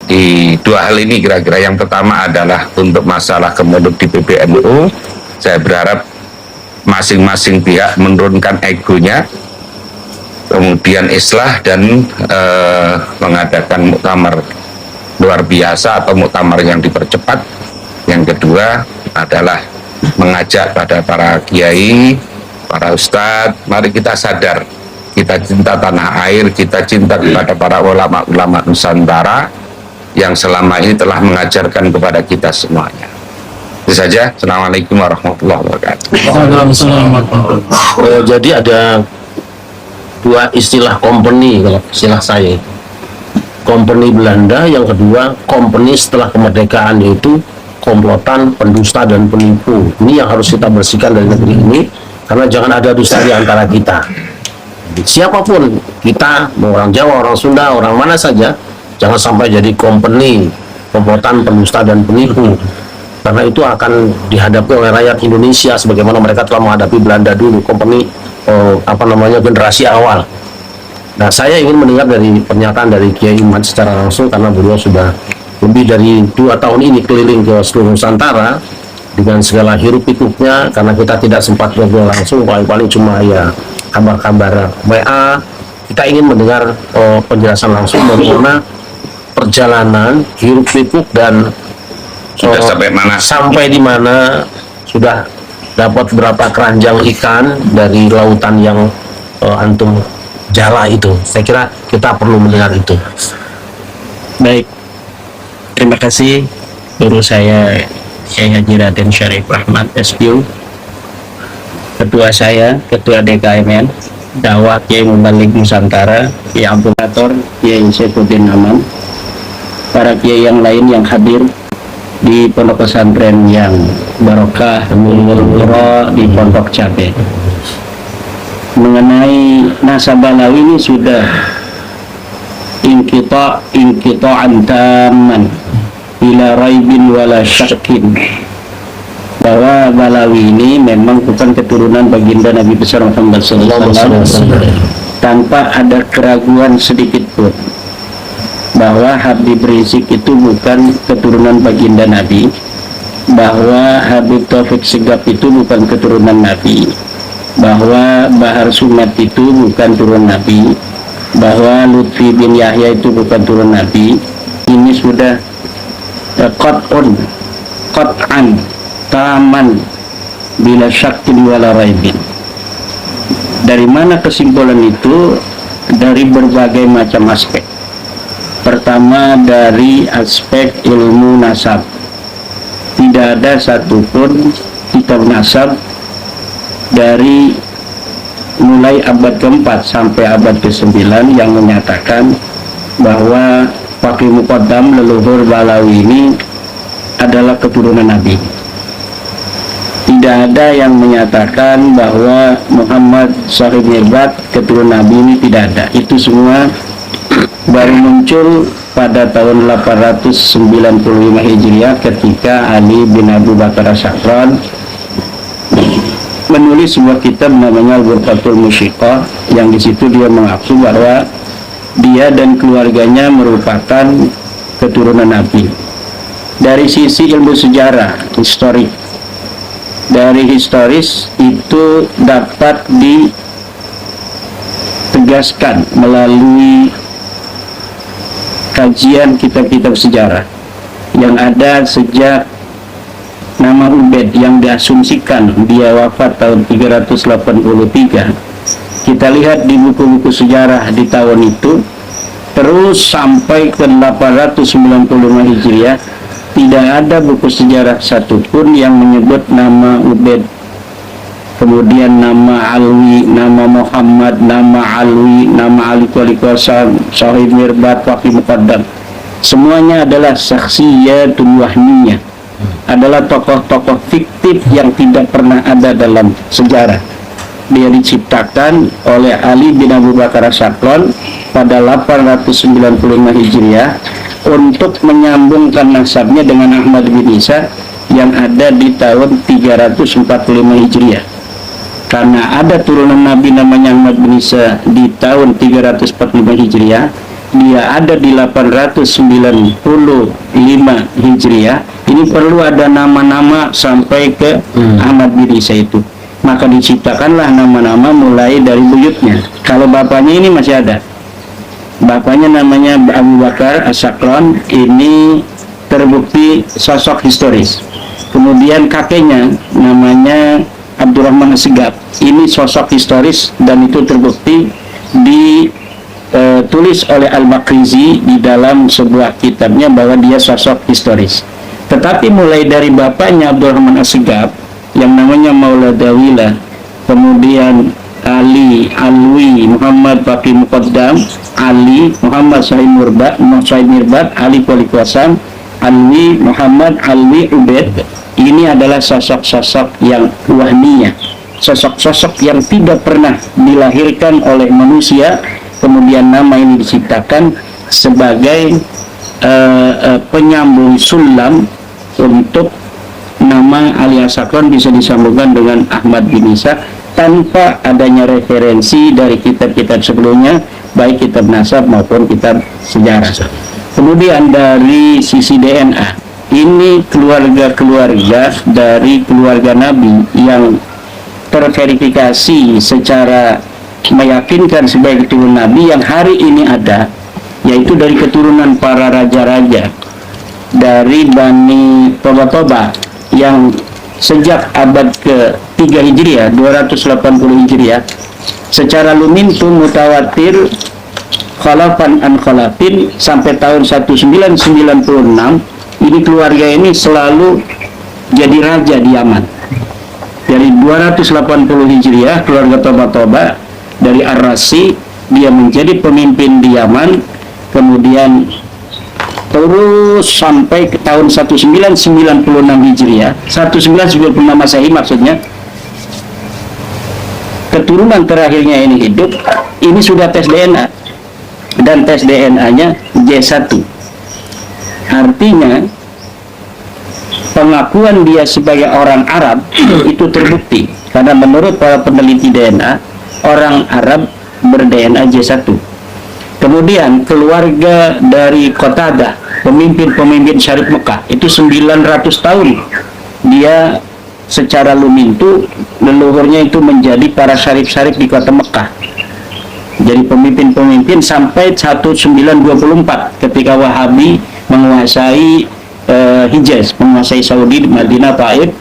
di dua hal ini kira-kira. Yang pertama adalah untuk masalah kemudian di PBNU, saya berharap masing-masing pihak menurunkan egonya, kemudian islah dan mengadakan muktamar luar biasa atau muktamar yang dipercepat. Yang kedua adalah mengajak pada para kiai, para ustadz, mari kita sadar, kita cinta tanah air, kita cinta kepada para ulama-ulama Nusantara yang selama ini telah mengajarkan kepada kita semuanya. Itu saja. Assalamualaikum warahmatullahi wabarakatuh. Jadi ada dua istilah company kalau istilah saya. Company Belanda, yang kedua company setelah kemerdekaan, yaitu komplotan, pendusta dan penipu. Ini yang harus kita bersihkan dari negeri ini, karena jangan ada dusta di antara kita. Siapapun kita, mau orang Jawa, orang Sunda, orang mana saja, jangan sampai jadi company, komplotan, pendusta dan penipu. Karena itu akan dihadapi oleh rakyat Indonesia sebagaimana mereka telah menghadapi Belanda dulu, company generasi awal. Nah, saya ingin mendengar dari pernyataan dari Kiai Imad secara langsung, karena beliau sudah lebih dari 2 tahun ini keliling ke seluruh Nusantara dengan segala hiruk pikuknya, karena kita tidak sempat ngobrol langsung, paling-paling cuma ya kabar-kabar WA. Kita ingin mendengar penjelasan langsung bagaimana perjalanan hiruk pikuk dan Sudah sampai mana? Sampai di mana, sudah dapat berapa keranjang ikan dari lautan yang antum jala itu. Saya kira kita perlu mendengar itu. Baik, terima kasih guru saya Syekh Haji Raden Syarif Rahmat SPU, ketua saya, ketua DKMN dakwah Kiai Mubalik Nusantara, Kiai Abdul Qator, Kiai Saifuddin Aman, para kiai yang lain yang hadir di pondok pesantren yang barokah Nurul di Pondok Cabe. Mengenai nasabah Balawi ini sudah inkita antaman bila raibin wala syakin, bahwa Balawi ini memang bukan keturunan baginda Nabi besar Muhammad sallallahu alaihi wasallam, tanpa ada keraguan sedikit pun bahwa Habib Rizik itu bukan keturunan baginda Nabi, bahwa Habib Taufik Segap itu bukan keturunan Nabi, bahwa Bahar Sumat itu bukan turun Nabi, bahwa Lutfi bin Yahya itu bukan turun Nabi. Ini sudah qat'an taman bila syakin wala raibin. Dari mana kesimpulan itu? Dari berbagai macam aspek. Pertama, dari aspek ilmu nasab. Tidak ada satupun kitab nasab dari mulai abad ke-4 sampai abad ke-9 yang menyatakan bahwa Fakih Muqaddam leluhur Balawi ini adalah keturunan Nabi. Tidak ada yang menyatakan bahwa Muhammad Sahib Mirbat keturunan Nabi, ini tidak ada. Itu semua baru muncul pada tahun 895 Hijriah ketika Ali bin Abu Bakar As-Sakran menulis sebuah kitab namanya Al-Burqatul Musyiqah, yang di situ dia mengaku bahwa dia dan keluarganya merupakan keturunan Nabi. Dari sisi ilmu sejarah, historik, dari historis itu dapat ditegaskan melalui kajian kitab-kitab sejarah yang ada sejak nama Ubaid yang diasumsikan dia wafat tahun 383. Kita lihat di buku-buku sejarah di tahun itu terus sampai ke 895 Hijriah, tidak ada buku sejarah satupun yang menyebut nama Ubaid, kemudian nama Alwi, nama Muhammad, nama Alwi, nama Ali Kuali Qasam, Sahib Mirbat, Fakih Muqaddam. Semuanya adalah saksiyatun wahmiyah, adalah tokoh-tokoh fiktif yang tidak pernah ada dalam sejarah. Dia diciptakan oleh Ali bin Abu Bakar As-Sakran pada 895 Hijriah untuk menyambungkan nasabnya dengan Ahmad bin Isa yang ada di tahun 345 Hijriah. Karena ada turunan Nabi namanya Ahmad bin Isa di tahun 345 Hijriah, dia ada di 895 Hijriah, ini perlu ada nama-nama sampai ke Ahmad bin Isa itu. Maka diciptakanlah nama-nama mulai dari buyutnya. Kalau bapaknya ini masih ada. Bapaknya namanya Abu Bakar As-Sakran, ini terbukti sosok historis. Kemudian kakeknya namanya Abdurrahman As-Sigaf, ini sosok historis dan itu terbukti ditulis oleh Al-Makrizi di dalam sebuah kitabnya bahwa dia sosok historis. Tetapi mulai dari bapaknya Abdurrahman As-Sigaf yang namanya Maula Dawila, kemudian Ali, Alwi, Muhammad Baqi Muqaddam, Ali, Muhammad Sahib Mirbat, Ali Kuali Kuasam, Alwi, Muhammad, Alwi, Ubed, ini adalah sosok-sosok yang wahmiyah, sosok-sosok yang tidak pernah dilahirkan oleh manusia, kemudian nama ini diciptakan sebagai penyambung sulam untuk nama Ali As-Sakran bisa disambungkan dengan Ahmad bin Isa tanpa adanya referensi dari kitab-kitab sebelumnya, baik kitab nasab maupun kitab sejarah. Kemudian dari sisi DNA, ini keluarga-keluarga dari keluarga Nabi yang terverifikasi secara meyakinkan sebagai keturunan Nabi yang hari ini ada, yaitu dari keturunan para raja-raja dari Bani Toba yang sejak abad ke-3 Hijriah, 280 Hijriah, secara lumintum mutawatir khalafan an khalafin sampai tahun 1996, ini keluarga ini selalu jadi raja di Yaman. Dari 280 Hijriah, keluarga Toba dari Ar-Rasi, dia menjadi pemimpin di Yaman, kemudian terus sampai ke tahun 1996 Hijriah, 1996 Masehi maksudnya, keturunan terakhirnya ini hidup, ini sudah tes DNA, dan tes DNA-nya J1. Artinya pengakuan dia sebagai orang Arab itu terbukti, karena menurut para peneliti DNA, orang Arab ber-DNA J1. Kemudian keluarga dari Qatadah, pemimpin-pemimpin Syarif Mekah, itu 900 tahun dia secara lumintu leluhurnya itu menjadi para syarif-syarif di kota Mekah. Jadi pemimpin-pemimpin sampai 1924 ketika Wahabi menguasai Hijaz, menguasai Saudi, Madinah, Taif,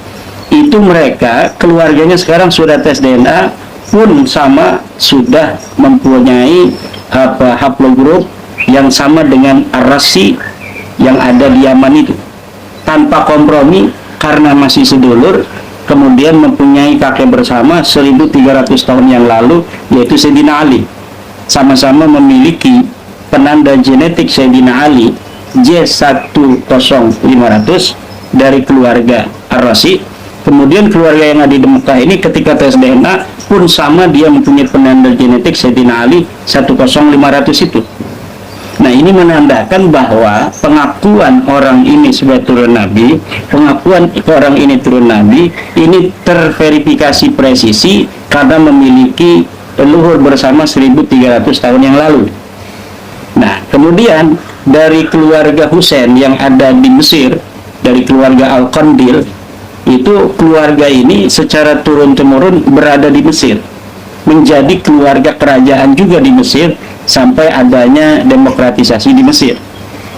itu mereka keluarganya sekarang sudah tes DNA pun sama, sudah mempunyai haplogrup yang sama dengan Ar-Rasi yang ada di Yaman itu, tanpa kompromi karena masih sedulur. Kemudian mempunyai kakek bersama 1300 tahun yang lalu, yaitu Sayyidina Ali, sama-sama memiliki penanda genetik Sayyidina Ali J10500 dari keluarga Ar-Rasi. Kemudian keluarga yang ada di Mekah ini ketika tes DNA pun sama, dia mempunyai penanda genetik Sayyidina Ali 10500 itu. Nah, ini menandakan bahwa pengakuan orang ini sebagai turun Nabi, pengakuan orang ini turun Nabi, ini terverifikasi presisi karena memiliki leluhur bersama 1300 tahun yang lalu. Nah, kemudian dari keluarga Husain yang ada di Mesir, dari keluarga Al-Qandil, itu keluarga ini secara turun-temurun berada di Mesir, menjadi keluarga kerajaan juga di Mesir sampai adanya demokratisasi di Mesir.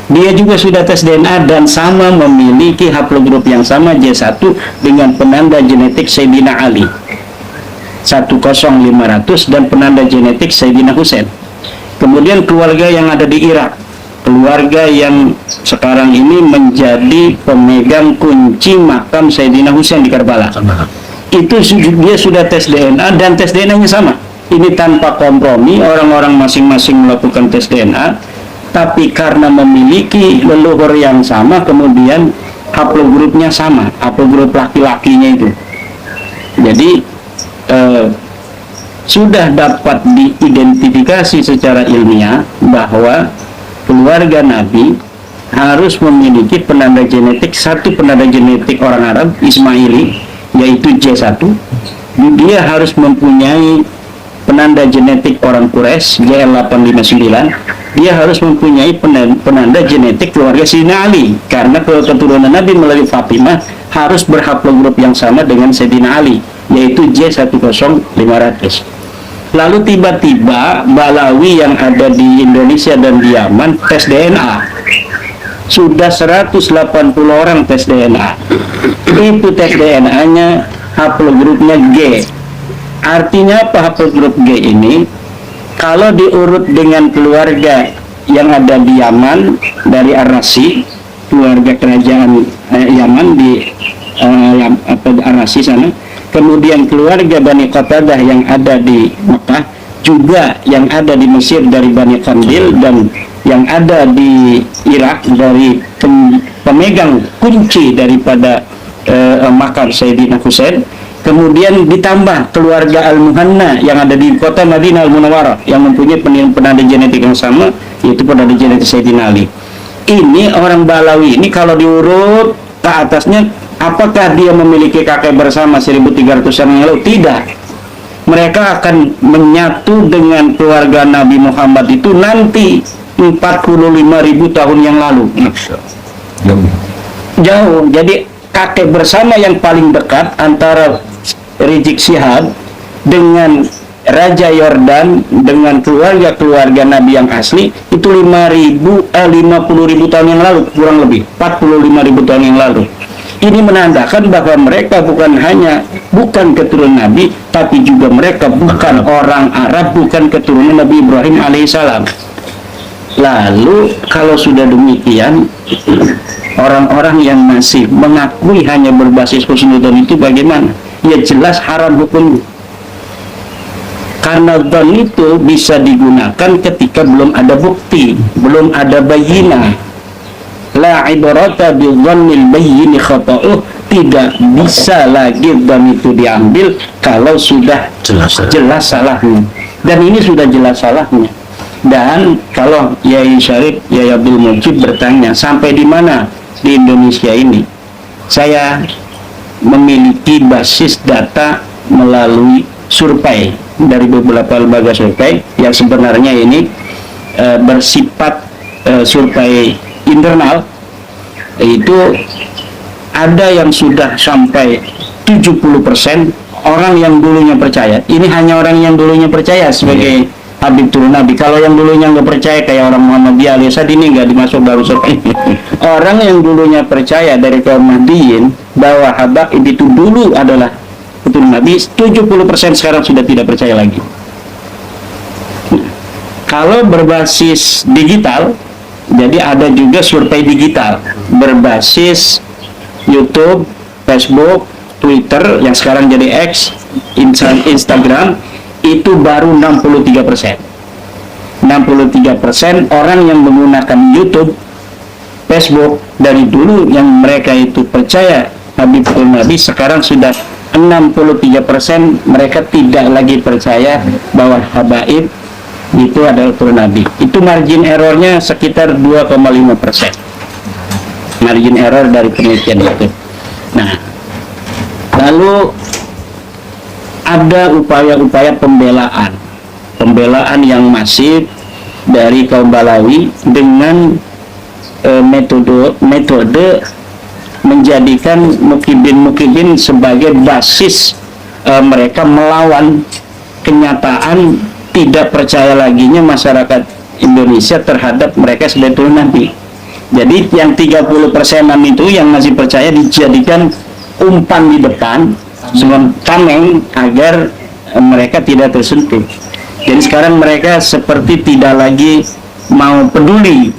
Dia juga sudah tes DNA dan sama memiliki haplogrup yang sama J1 dengan penanda genetik Sayyidina Ali 10500 dan penanda genetik Sayyidina Husain. Kemudian keluarga yang ada di Irak, keluarga yang sekarang ini menjadi pemegang kunci makam Sayyidina Husain di Karbala, itu dia sudah tes DNA dan tes DNA-nya sama. Ini tanpa kompromi, orang-orang masing-masing melakukan tes DNA, tapi karena memiliki leluhur yang sama, kemudian haplogrupnya sama, haplogrup laki-lakinya itu. Jadi sudah dapat diidentifikasi secara ilmiah bahwa keluarga Nabi harus memiliki penanda genetik, satu penanda genetik orang Arab Ismaili, yaitu J1. Dia harus mempunyai penanda genetik orang Quraisy JL859, dia harus mempunyai penanda genetik keluarga Sayyidina Ali, karena keturunan Nabi melalui Fatimah harus berhaplogrup yang sama dengan Sayyidina Ali, yaitu J10500. Lalu tiba-tiba Balawi yang ada di Indonesia dan di Yaman tes DNA. Sudah 180 orang tes DNA. Itu tes DNA-nya haplogrupnya G. Artinya apa haplogrup G ini? Kalau diurut dengan keluarga yang ada di Yaman dari Ar-Rasi, keluarga kerajaan Yaman di Ar-Rasi sana, kemudian keluarga Bani Qatadah yang ada di Mekah, juga yang ada di Mesir dari Bani Qandil, dan yang ada di Irak dari pemegang kunci daripada makam Sayyidina Husain. Kemudian ditambah keluarga Al-Muhanna yang ada di kota Madinah Al-Munawwarah yang mempunyai penanda genetik yang sama, yaitu penanda genetik Sayyidina Ali. Ini orang Balawi ini kalau diurut ke atasnya, apakah dia memiliki kakek bersama 1300-an yang lalu? Tidak. Mereka akan menyatu dengan keluarga Nabi Muhammad itu nanti 45.000 tahun yang lalu. Jauh. Jadi kakek bersama yang paling dekat antara Rizik Syihab dengan Raja Yordan dengan keluarga Nabi yang asli itu 50.000 tahun yang lalu, kurang lebih 45.000 tahun yang lalu. Ini menandakan bahwa mereka bukan keturunan Nabi, tapi juga mereka bukan orang Arab, bukan keturunan Nabi Ibrahim alaihissalam. Lalu kalau sudah demikian, orang-orang yang masih mengakui hanya berbasis husnudzon itu bagaimana? Ya jelas haram hukumnya. Karena dzon itu bisa digunakan ketika belum ada bukti, belum ada bayyinah. La ibarata bi dzannil bayyin khata'uh, tidak bisa lagi dzon itu diambil kalau sudah jelas salahnya. Dan ini sudah jelas salahnya. Dan kalau Yai Syarif, Yai Abdul Mujib bertanya, sampai di mana di Indonesia ini? Saya memiliki basis data melalui survei dari beberapa lembaga survei yang sebenarnya ini bersifat survei internal. Itu ada yang sudah sampai 70% orang yang dulunya percaya. Ini hanya orang yang dulunya percaya sebagai Habib turun Nabi. Kalau yang dulunya nggak percaya kayak orang Muhammadiyah alias ini nggak dimasuk baru survei. Orang yang dulunya percaya dari kaum Mahdiyin bahwa Habib itu dulu adalah keturunan Nabi, 70% sekarang sudah tidak percaya lagi. Kalau berbasis digital, jadi ada juga survei digital berbasis YouTube, Facebook, Twitter yang sekarang jadi X, Instagram, itu baru 63%. 63% orang yang menggunakan YouTube, Facebook dari dulu yang mereka itu percaya Habib Nabi, sekarang sudah 63% mereka tidak lagi percaya bahwa Habaib itu adalah turun Nabi. Itu margin errornya sekitar 2,5%. Margin error dari penelitian itu. Nah, lalu ada upaya-upaya pembelaan yang masif dari kaum Balawi dengan metode menjadikan mukibin sebagai basis mereka melawan kenyataan tidak percaya laginya masyarakat Indonesia terhadap mereka sebagai turun Nabi. Jadi yang 30%-an itu yang masih percaya dijadikan umpan di depan, tameng agar mereka tidak tersentuh. Jadi sekarang mereka seperti tidak lagi mau peduli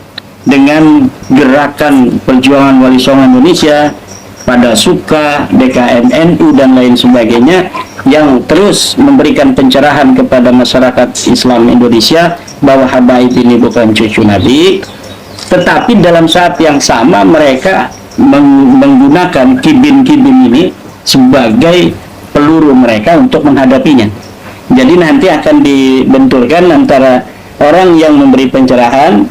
dengan gerakan perjuangan Wali Songo Indonesia, pada Suka, DKM NU dan lain sebagainya, yang terus memberikan pencerahan kepada masyarakat Islam Indonesia bahwa Habaib ini bukan cucu Nabi. Tetapi dalam saat yang sama mereka menggunakan kibin-kibin ini sebagai peluru mereka untuk menghadapinya. Jadi nanti akan dibenturkan antara orang yang memberi pencerahan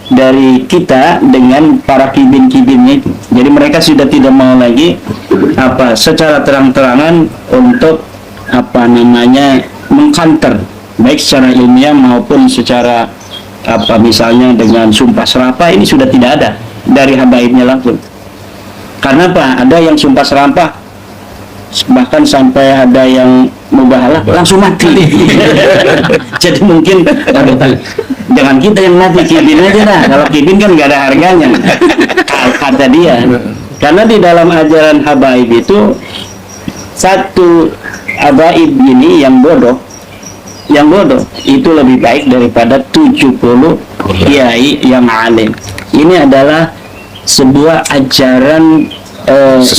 dari kita dengan para kibin-kibinnya itu. Jadi mereka sudah tidak mau lagi secara terang-terangan untuk mengcounter baik secara ilmiah maupun secara apa misalnya dengan sumpah serapah, ini sudah tidak ada dari habaibnya langsung. Karena apa? Ada yang sumpah serapah bahkan sampai ada yang mubahalah langsung mati. Jadi mungkin jangan kita yang mati, kibin aja lah. Kalau kibin kan nggak ada harganya, kata dia. Karena di dalam ajaran habaib itu, satu habaib ini yang bodoh itu lebih baik daripada 70 kiai yang alim. Ini adalah sebuah ajaran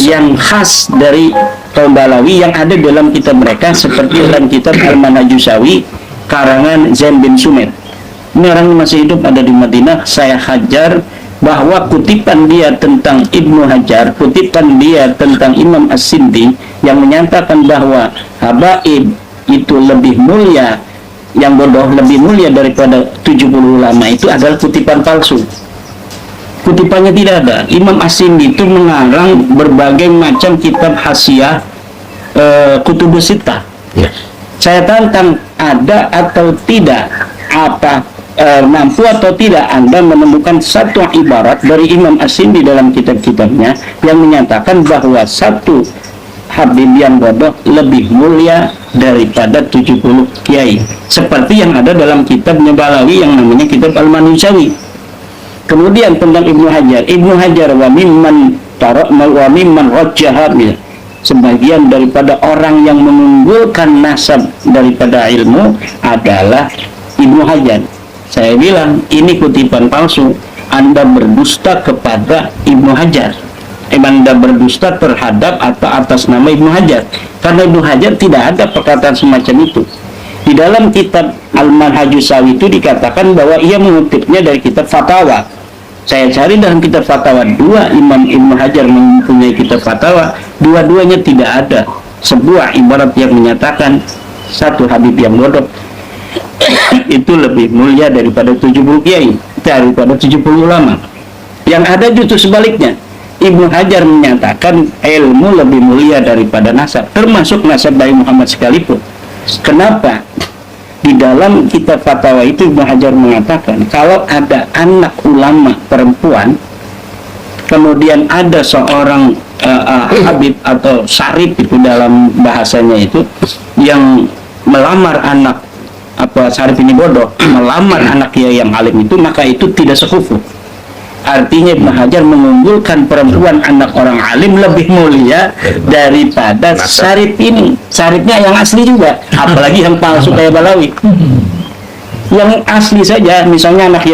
yang khas dari kaum Balawi yang ada dalam kitab mereka, seperti dalam kitab Al-Manhajusawi karangan Zain bin Sumer. Ini orang masih hidup, ada di Madinah. Saya hajar bahwa kutipan dia tentang Ibnu Hajar, kutipan dia tentang Imam As-Sindi yang menyatakan bahwa habaib itu lebih mulia, yang bodoh lebih mulia daripada 70 ulama, itu adalah kutipan palsu. Kutipannya tidak ada. Imam As-Sindi itu mengarang berbagai macam kitab hasiah Kutubus Sittah. Saya tantang, ada atau tidak, mampu atau tidak Anda menemukan satu ibarat dari Imam As-Sindi dalam kitab-kitabnya yang menyatakan bahwa satu habib yang bodoh lebih mulia daripada 70 kiai, seperti yang ada dalam kitabnya Balawi yang namanya kitab Al-Manhajusawi. Kemudian tentang Ibnu Hajar wa mimman rajjaha, sebagian daripada orang yang mengunggulkan nasab daripada ilmu adalah Ibnu Hajar. Saya bilang ini kutipan palsu. Anda berdusta kepada Ibnu Hajar, Anda berdusta terhadap atau atas nama Ibnu Hajar, karena Ibnu Hajar tidak ada perkataan semacam itu. Di dalam kitab Al-Manhajusawi itu dikatakan bahwa ia mengutipnya dari kitab Fatawa. Saya cari dalam kitab Fatawa, dua Imam Ibnu Hajar mempunyai kitab Fatawa, dua-duanya tidak ada sebuah ibarat yang menyatakan satu habib yang bodoh itu lebih mulia daripada 70 kiai, daripada 70 ulama. Yang ada justru sebaliknya. Ibnu Hajar menyatakan ilmu lebih mulia daripada nasab, termasuk nasab Nabi Muhammad sekalipun. Kenapa? Di dalam kitab Fatawa itu Ibnu Hajar mengatakan kalau ada anak ulama perempuan, kemudian ada seorang habib atau syarif itu dalam bahasanya itu yang melamar anak syarif ini bodoh, melamar anak kiai yang alim itu, maka itu tidak sekufu. Artinya Ibnu Hajar mengunggulkan perempuan anak orang alim lebih mulia daripada syarif ini. Syarifnya yang asli juga, apalagi yang palsu kayak Balawi. Yang asli saja, misalnya anak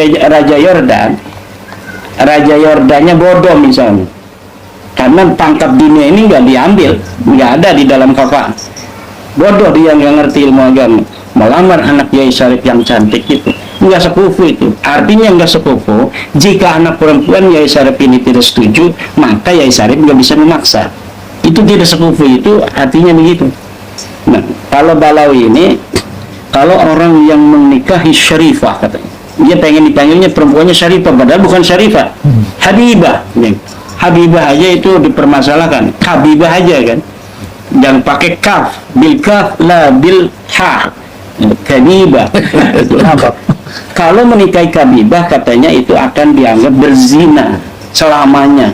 Raja Yordannya bodoh misalnya, karena pangkat dunia ini nggak diambil, nggak ada di dalam kafah. Bodoh dia, nggak ngerti ilmu agama, melamar anak Yai Syarif yang cantik itu, nggak sekufu itu. Artinya nggak sekufu. Jika anak perempuan Yai Syarif ini tidak setuju, maka Yai Syarif nggak bisa memaksa. Itu tidak sekufu, itu artinya begitu. Nah, kalau Balawi ini, kalau orang yang menikahi syarifah, katanya dia pengen dipanggilnya perempuannya syarifah, padahal bukan syarifah, habibah. Habibah aja itu dipermasalahkan, habibah aja kan, jangan pakai kaf, bil kaf la bil ha, habibah. Kalau menikahi kabibah, katanya itu akan dianggap berzina selamanya,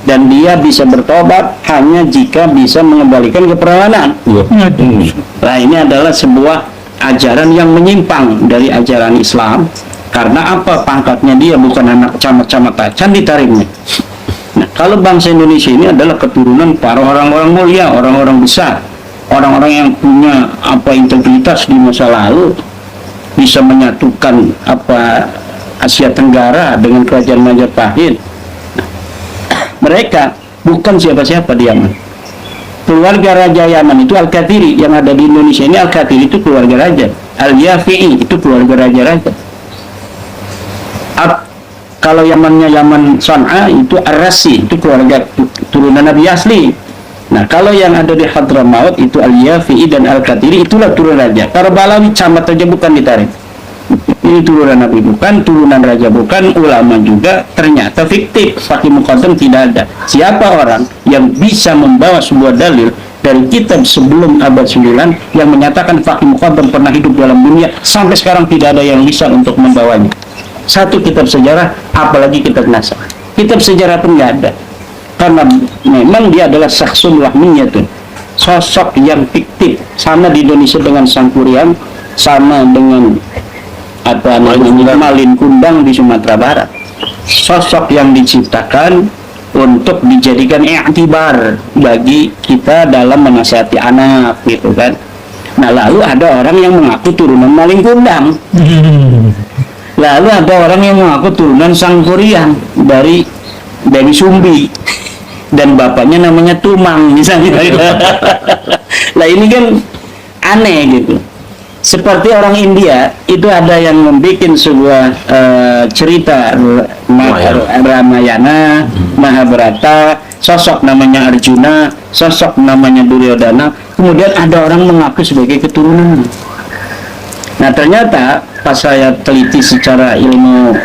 dan dia bisa bertobat hanya jika bisa mengembalikan keperawanan. Nah, ini adalah sebuah ajaran yang menyimpang dari ajaran Islam. Karena apa? Pangkatnya dia bukan anak camat-camat Tacan ditarimnya. Nah, kalau bangsa Indonesia ini adalah keturunan para orang-orang mulia, orang-orang besar, orang-orang yang punya integritas di masa lalu, bisa menyatukan Asia Tenggara dengan kerajaan Majapahit. Mereka bukan siapa-siapa di Yaman. Keluarga Raja Yaman itu Al-Kathiri, yang ada di Indonesia ini Al-Kathiri itu keluarga raja. Al-Yafi'i itu keluarga raja-raja. Kalau Yamannya Yaman San'a itu Ar-Rasi, itu keluarga turunan Nabi asli. Nah, kalau yang ada di Hadramaut itu Al-Yafi'i dan Al-Kathiri, itulah turunan raja. Kalau Balawi camat saja bukan ditarik. Ini turunan Nabi bukan, turunan raja bukan, ulama juga ternyata fiktif. Faqih Muqaddam tidak ada. Siapa orang yang bisa membawa sebuah dalil dari kitab sebelum abad 9 yang menyatakan Faqih Muqaddam pernah hidup dalam dunia, sampai sekarang tidak ada yang bisa untuk membawanya. satu kitab sejarah, apalagi kitab nasab. Kitab sejarah pun nggak ada, karena memang dia adalah syakhsun wahmiyatun, sosok yang fiktif, sama di Indonesia dengan Sangkuriang, sama dengan apa namanya Malin Kundang di Sumatera Barat. Sosok yang diciptakan untuk dijadikan i'tibar bagi kita dalam menasihati anak, gitu kan. Nah, lalu ada orang yang mengaku turunan Malin Kundang, lalu ada orang yang mengaku turunan Sangkuriang dari Dewi Sumbi, dan bapaknya namanya Tumang misalnya. Lah ini kan aneh gitu. Seperti orang India itu ada yang membuat sebuah cerita Ramayana, Mahabharata, sosok namanya Arjuna, sosok namanya Duryodhana, kemudian ada orang mengaku sebagai keturunan. Nah, ternyata pas saya teliti secara ilmu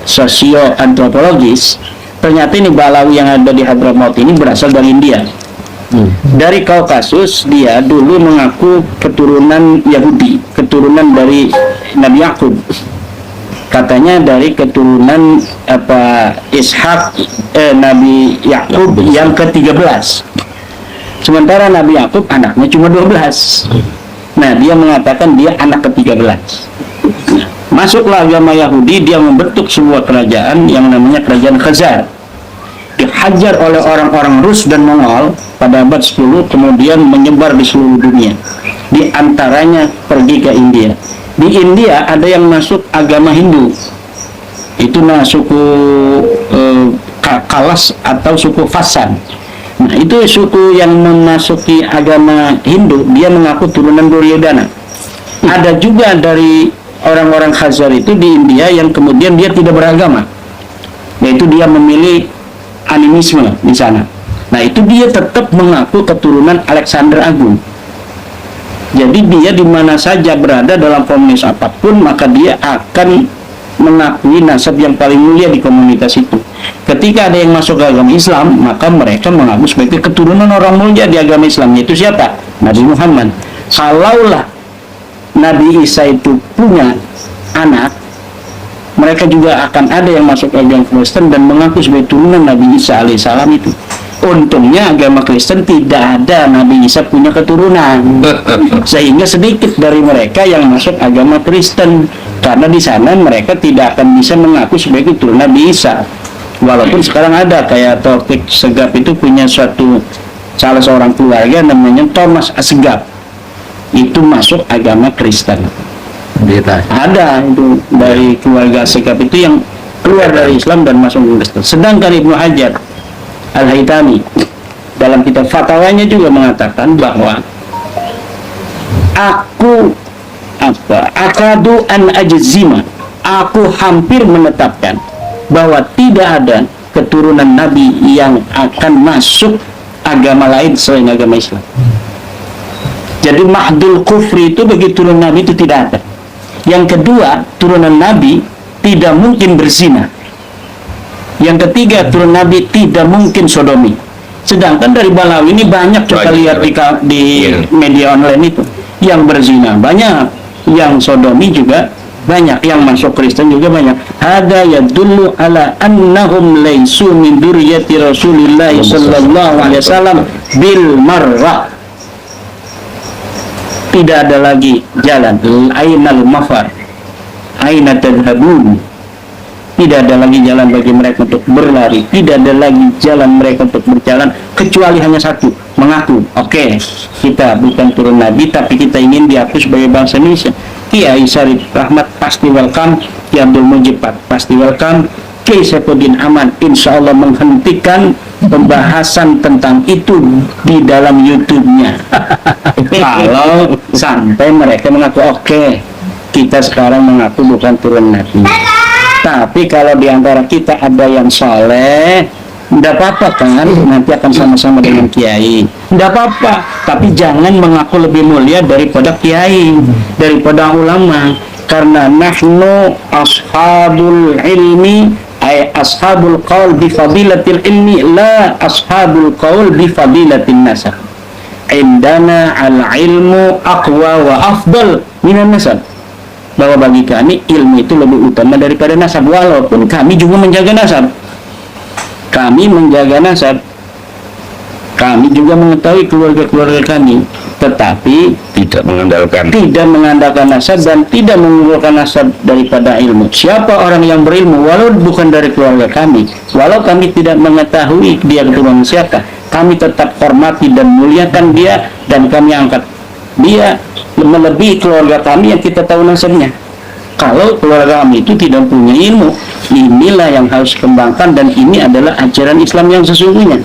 sosio-antropologis, ternyata ini Balawi yang ada di Hadramaut ini berasal dari India. Dari Kaukasus, dia dulu mengaku keturunan Yahudi, keturunan dari Nabi Yakub. Katanya dari keturunan Ishak, Nabi Yakub yang ke-13. Sementara Nabi Yakub anaknya cuma 12. Nah, dia mengatakan dia anak ke-13. Masuklah agama Yahudi, dia membentuk sebuah kerajaan yang namanya kerajaan Khazar. Dihajar oleh orang-orang Rus dan Mongol pada abad 10, kemudian menyebar di seluruh dunia. Di antaranya pergi ke India. Di India ada yang masuk agama Hindu. Itu suku Kalas atau suku Fasan. Nah, itu suku yang memasuki agama Hindu, dia mengaku turunan Duryodhana. Ada juga dari orang-orang Khazar itu di India yang kemudian dia tidak beragama, yaitu dia memilih animisme di sana. Nah, itu dia tetap mengaku keturunan Alexander Agung. Jadi dia di mana saja berada dalam komunitas apapun, maka dia akan mengakui nasab yang paling mulia di komunitas itu. Ketika ada yang masuk ke agama Islam, maka mereka mengaku sebagai keturunan orang mulia di agama Islam. Itu siapa? Nabi Muhammad. Kalaulah Nabi Isa itu punya anak, mereka juga akan ada yang masuk agama Kristen dan mengaku sebagai turunan Nabi Isa alaihissalam itu. Untungnya agama Kristen tidak ada Nabi Isa punya keturunan, sehingga sedikit dari mereka yang masuk agama Kristen, karena di sana mereka tidak akan bisa mengaku sebagai keturunan Nabi Isa. Walaupun sekarang ada kayak Taufik Segaf itu punya salah seorang keluarga namanya Thomas Asegaf, itu masuk agama Kristen. Ada itu dari keluarga Segaf itu yang keluar dari Islam dan masuk Kristen. Sedangkan Ibnu Hajar Al-Haytami dalam kitab fatwanya juga mengatakan bahwa akadu an ajzima, aku hampir menetapkan bahwa tidak ada keturunan Nabi yang akan masuk agama lain selain agama Islam. Jadi mahdul kufri itu bagi turunan Nabi itu tidak ada. Yang kedua, turunan Nabi tidak mungkin berzina. Yang ketiga, turunan Nabi tidak mungkin sodomi. Sedangkan dari Balawi ini banyak, coba lihat di media online itu, yang berzina banyak, yang sodomi juga banyak, yang masuk Kristen juga banyak. Hada yadullu ala annahum laysu min dzurriyyati Rasulillah sallallahu alaihi wasallam bil marra. Tidak ada lagi jalan. Ainal mafar, aina tadhhabun. Tidak ada lagi jalan bagi mereka untuk berlari, tidak ada lagi jalan mereka untuk berjalan, kecuali hanya satu, mengaku, oke, kita bukan turun Nabi, tapi kita ingin diakui sebagai bangsa Indonesia. Kiai Syarif Rahmat pasti welcome, Ki Abdul Mujib pasti welcome, Kiai Saifuddin Aman insya Allah menghentikan pembahasan tentang itu di dalam YouTube-nya. Kalau sampai mereka mengaku, oke, kita sekarang mengaku bukan turun Nabi. Tapi kalau diantara kita ada yang soleh, tidak apa-apa kan, nanti akan sama-sama dengan kiai, tidak apa-apa. Tapi jangan mengaku lebih mulia daripada kiai, daripada ulama. Karena nahnu ashabul ilmi, ay ashabul qaul bi fadilatil ilmi, la ashabul qaul bi fadilatin nasab. Indana al ilmu aqwa wa afdal minan nasab. bahwa bagi kami ilmu itu lebih utama daripada nasab, walaupun kami juga menjaga nasab. Kami menjaga nasab, kami juga mengetahui keluarga-keluarga kami, tetapi tidak mengandalkan nasab dan tidak mengumpulkan nasab daripada ilmu. Siapa orang yang berilmu walau bukan dari keluarga kami, walau kami tidak mengetahui dia keturunan siapa, kami tetap hormati dan muliakan dia, dan kami angkat dia melebihi keluarga kami yang kita tahu nasabnya. Kalau keluarga kami itu tidak punya ilmu, inilah yang harus kembangkan, dan ini adalah ajaran Islam yang sesungguhnya.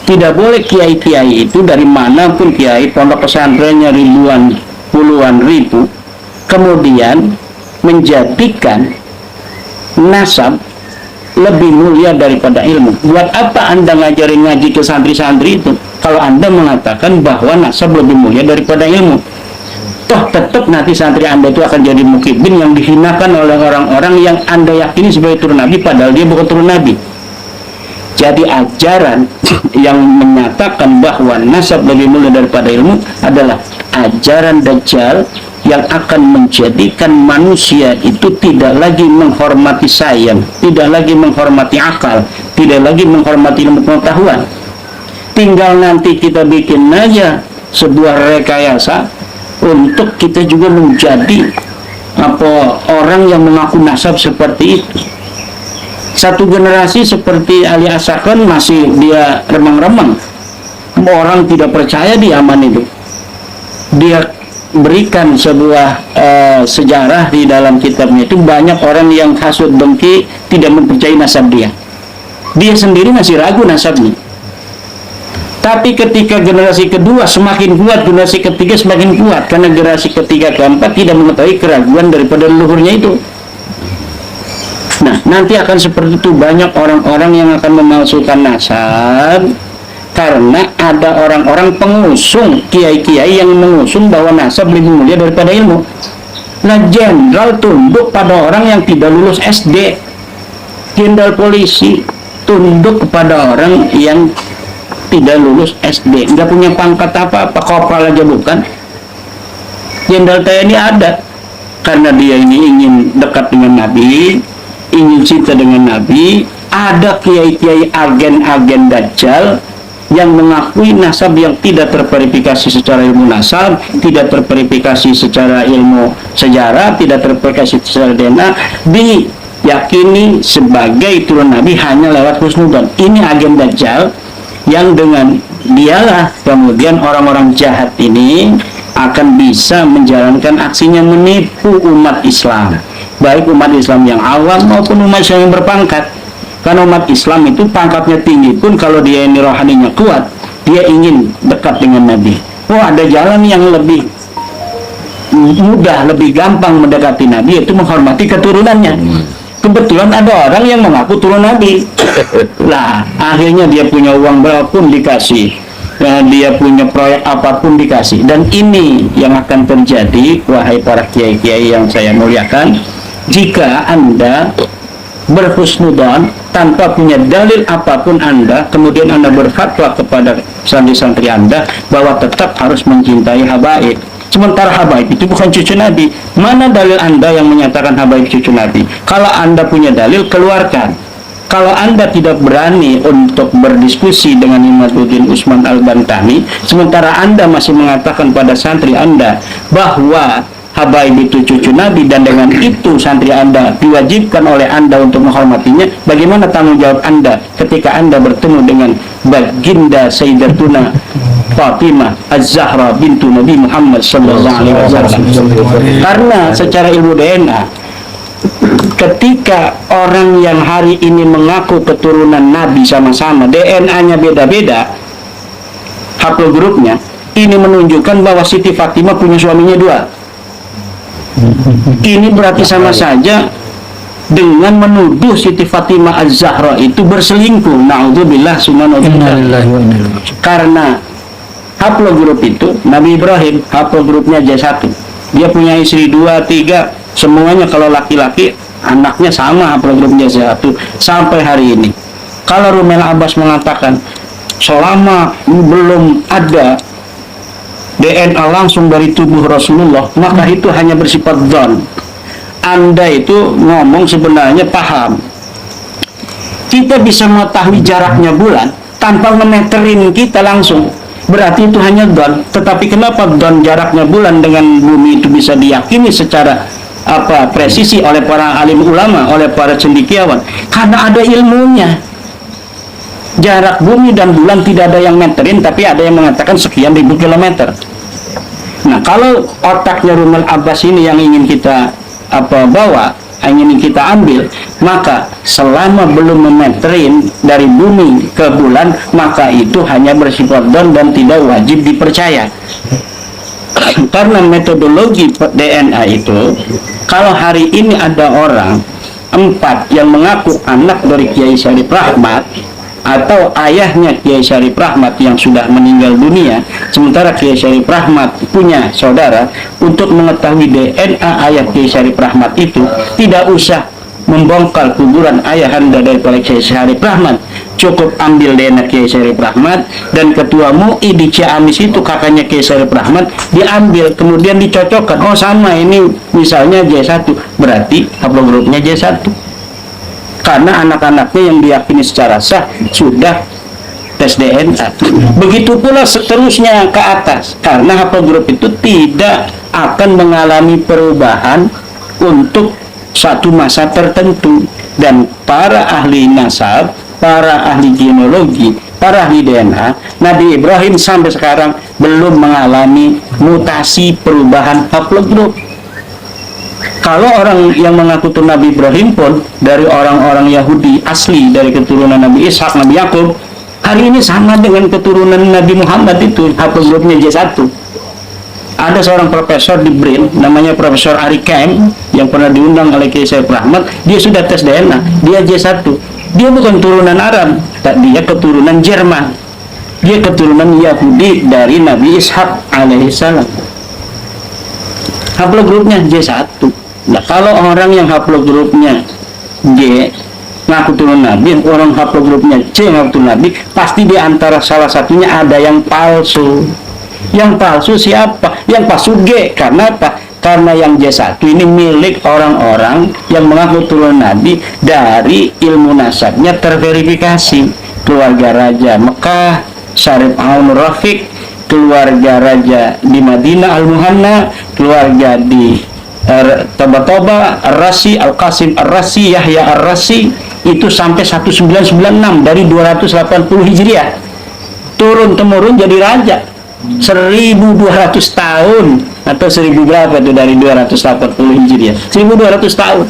Tidak boleh kiai-kiai itu dari manapun kiai, pondok pesantrennya ribuan, puluhan ribu, kemudian menjadikan nasab lebih mulia daripada ilmu. Buat apa Anda ngajarin ngaji ke santri-santri itu kalau Anda mengatakan bahwa nasab lebih mulia daripada ilmu? Toh tetap nanti santri Anda itu akan jadi mukibin yang dihinakan oleh orang-orang yang Anda yakini sebagai turun Nabi, padahal dia bukan turun Nabi. Jadi ajaran yang menyatakan bahwa nasab lebih mulia daripada ilmu adalah ajaran Dajjal yang akan menjadikan manusia itu tidak lagi menghormati sayang, tidak lagi menghormati akal, tidak lagi menghormati ilmu pengetahuan. Tinggal nanti kita bikin aja sebuah rekayasa untuk kita juga menjadi orang yang mengaku nasab seperti itu. Satu generasi seperti Ali As-Sakran masih dia remang-remang, orang tidak percaya di aman itu. Dia berikan sebuah sejarah di dalam kitabnya itu, banyak orang yang hasud dengki tidak mempercayai nasab dia. Dia sendiri masih ragu nasabnya. Tapi ketika generasi kedua semakin kuat, generasi ketiga semakin kuat, karena generasi ketiga keempat tidak mengetahui keraguan daripada leluhurnya itu. Nah, nanti akan seperti itu, banyak orang-orang yang akan memalsukan nasab karena ada orang-orang pengusung, kiai-kiai yang mengusung bahwa nasab lebih mulia daripada ilmu. Nah, jenderal tunduk pada orang yang tidak lulus SD, jenderal polisi tunduk kepada orang yang tidak lulus SD, nggak punya pangkat apa-apa, kopral aja bukan. Jenderal TNI ada karena dia ini ingin dekat dengan Nabi, ingin cinta dengan Nabi. Ada kiai-kiai agen-agen Dajjal yang mengakui nasab yang tidak terverifikasi secara ilmu nasab, tidak terverifikasi secara ilmu sejarah, tidak terverifikasi secara DNA, diyakini sebagai turun Nabi hanya lewat husnudzon. Ini agen Dajjal yang dengan dialah kemudian orang-orang jahat ini akan bisa menjalankan aksinya menipu umat Islam, baik umat Islam yang awam maupun umat Islam yang berpangkat. Karena umat Islam itu pangkatnya tinggi pun kalau dia ini rohaninya kuat, dia ingin dekat dengan Nabi. Oh, ada jalan yang lebih mudah, lebih gampang mendekati Nabi, yaitu menghormati keturunannya. Kebetulan ada orang yang mengaku turun Nabi. Lah, akhirnya dia punya uang berapapun dikasih, dia punya proyek apapun dikasih. Dan ini yang akan terjadi, wahai para kiai-kiai yang saya muliakan, jika Anda berhusnudzon tanpa punya dalil apapun Anda, kemudian Anda berfatwa kepada santri-santri Anda bahwa tetap harus mencintai habaib, sementara habaib itu bukan cucu Nabi. Mana dalil Anda yang menyatakan habaib cucu Nabi? Kalau Anda punya dalil, keluarkan. Kalau Anda tidak berani untuk berdiskusi dengan Imaduddin Usman Al-Bantani, sementara Anda masih mengatakan pada santri Anda bahwa habaib itu cucu Nabi, dan dengan itu santri Anda diwajibkan oleh Anda untuk menghormatinya, bagaimana tanggung jawab Anda ketika Anda bertemu dengan baginda Sayyidatuna Fatimah Az-Zahra bintu Nabi Muhammad sallallahu alaihi wasallam? Karena secara ilmu DNA, ketika orang yang hari ini mengaku keturunan Nabi sama-sama, DNA-nya beda-beda, haplogrupnya, ini menunjukkan bahwa Siti Fatimah punya suaminya dua. Ini berarti sama saja dengan menuduh Siti Fatimah Az-Zahra itu berselingkuh. Na'udzubillah subhanallah. Karena haplogrup itu Nabi Ibrahim, haplogrupnya J1. Dia punya istri 2, 3, semuanya kalau laki-laki anaknya sama haplogrupnya J1 sampai hari ini. Kalau Rumel Abbas mengatakan selama belum ada DNA langsung dari tubuh Rasulullah, maka itu hanya bersifat dzan. Anda itu ngomong sebenarnya paham. Kita bisa mengetahui jaraknya bulan tanpa ngemeterin kita langsung. Berarti itu hanya don. Tetapi kenapa don jaraknya bulan dengan bumi itu bisa diyakini secara presisi oleh para alim ulama, oleh para cendekiawan? Karena ada ilmunya. Jarak bumi dan bulan tidak ada yang meterin, tapi ada yang mengatakan sekian ribu kilometer. Nah, kalau otaknya Rumel Abbas ini yang ingin kita bawa, ingin kita ambil, maka selama belum memeterin dari bumi ke bulan, maka itu hanya bersifat don dan tidak wajib dipercaya. Karena metodologi DNA itu, kalau hari ini ada orang 4 yang mengaku anak dari Kiai Syarif Rahmat atau ayahnya Kiai Syarif Rahmat yang sudah meninggal dunia, sementara Kiai Syarif Rahmat punya saudara, untuk mengetahui DNA ayah Kiai Syarif Rahmat itu tidak usah membongkar kuburan ayahanda daripada Kiai Syarif Rahmat, cukup ambil DNA Kiai Syarif Rahmat dan ketua MUI di Ciamis itu kakaknya Kiai Syarif Rahmat, diambil kemudian dicocokkan, oh sama ini misalnya J1, berarti haplogrupnya J1. Karena anak-anaknya yang diyakini secara sah sudah tes DNA. Begitu pula seterusnya ke atas, karena haplogrup itu tidak akan mengalami perubahan untuk satu masa tertentu. Dan para ahli nasab, para ahli genealogi, para ahli DNA, Nabi Ibrahim sampai sekarang belum mengalami mutasi perubahan haplogrup. Kalau orang yang mengaku itu Nabi Ibrahim pun dari orang-orang Yahudi asli, dari keturunan Nabi Ishak, Nabi Yakub, hari ini sama dengan keturunan Nabi Muhammad itu, haplogrupnya J1. Ada seorang profesor di BRIN, namanya Profesor Ari Kem, yang pernah diundang oleh Kiai Syarif Rahmat, dia sudah tes DNA, dia J1. Dia bukan turunan Arab, dia keturunan Jerman. Dia keturunan Yahudi dari Nabi Ishak alaihissalam. Haplogrupnya J1. Nah, kalau orang yang haplogrupnya J ngaku turun Nabi, orang haplogrupnya C ngaku turun Nabi, pasti di antara salah satunya ada yang palsu. Yang palsu siapa? Yang palsu G. Karena apa? Karena yang J1 ini milik orang-orang yang mengaku turun Nabi dari ilmu nasabnya terverifikasi. Keluarga Raja Mekah, Syarif Aun Rafiq, keluarga Raja di Madinah Al-Muhanna, keluarga di Toba-Toba, Ar-Rasi, Al-Qasim Ar-Rasi, Yahya Ar-Rasi, itu sampai 1996 dari 280 Hijriah. Turun-temurun jadi raja 1200 tahun atau 1000 berapa itu dari 280 Hijriah. 1200 tahun.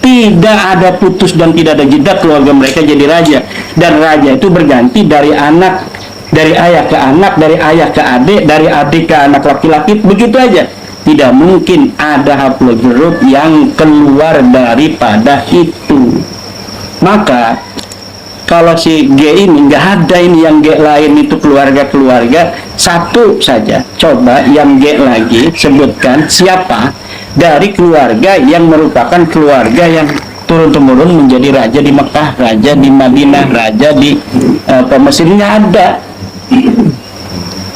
Tidak ada putus dan tidak ada jeda keluarga mereka jadi raja. Dan raja itu berganti dari anak, dari ayah ke anak, dari ayah ke adik, dari adik ke anak laki-laki, begitu aja. Tidak mungkin ada haplogrup yang keluar daripada itu. Maka kalau si G ini nggak ada ini, yang G lain itu keluarga-keluarga, satu saja. Coba yang G lagi sebutkan siapa dari keluarga yang merupakan keluarga yang turun-temurun menjadi raja di Mekah, raja di Madinah, raja di Mesirnya ada.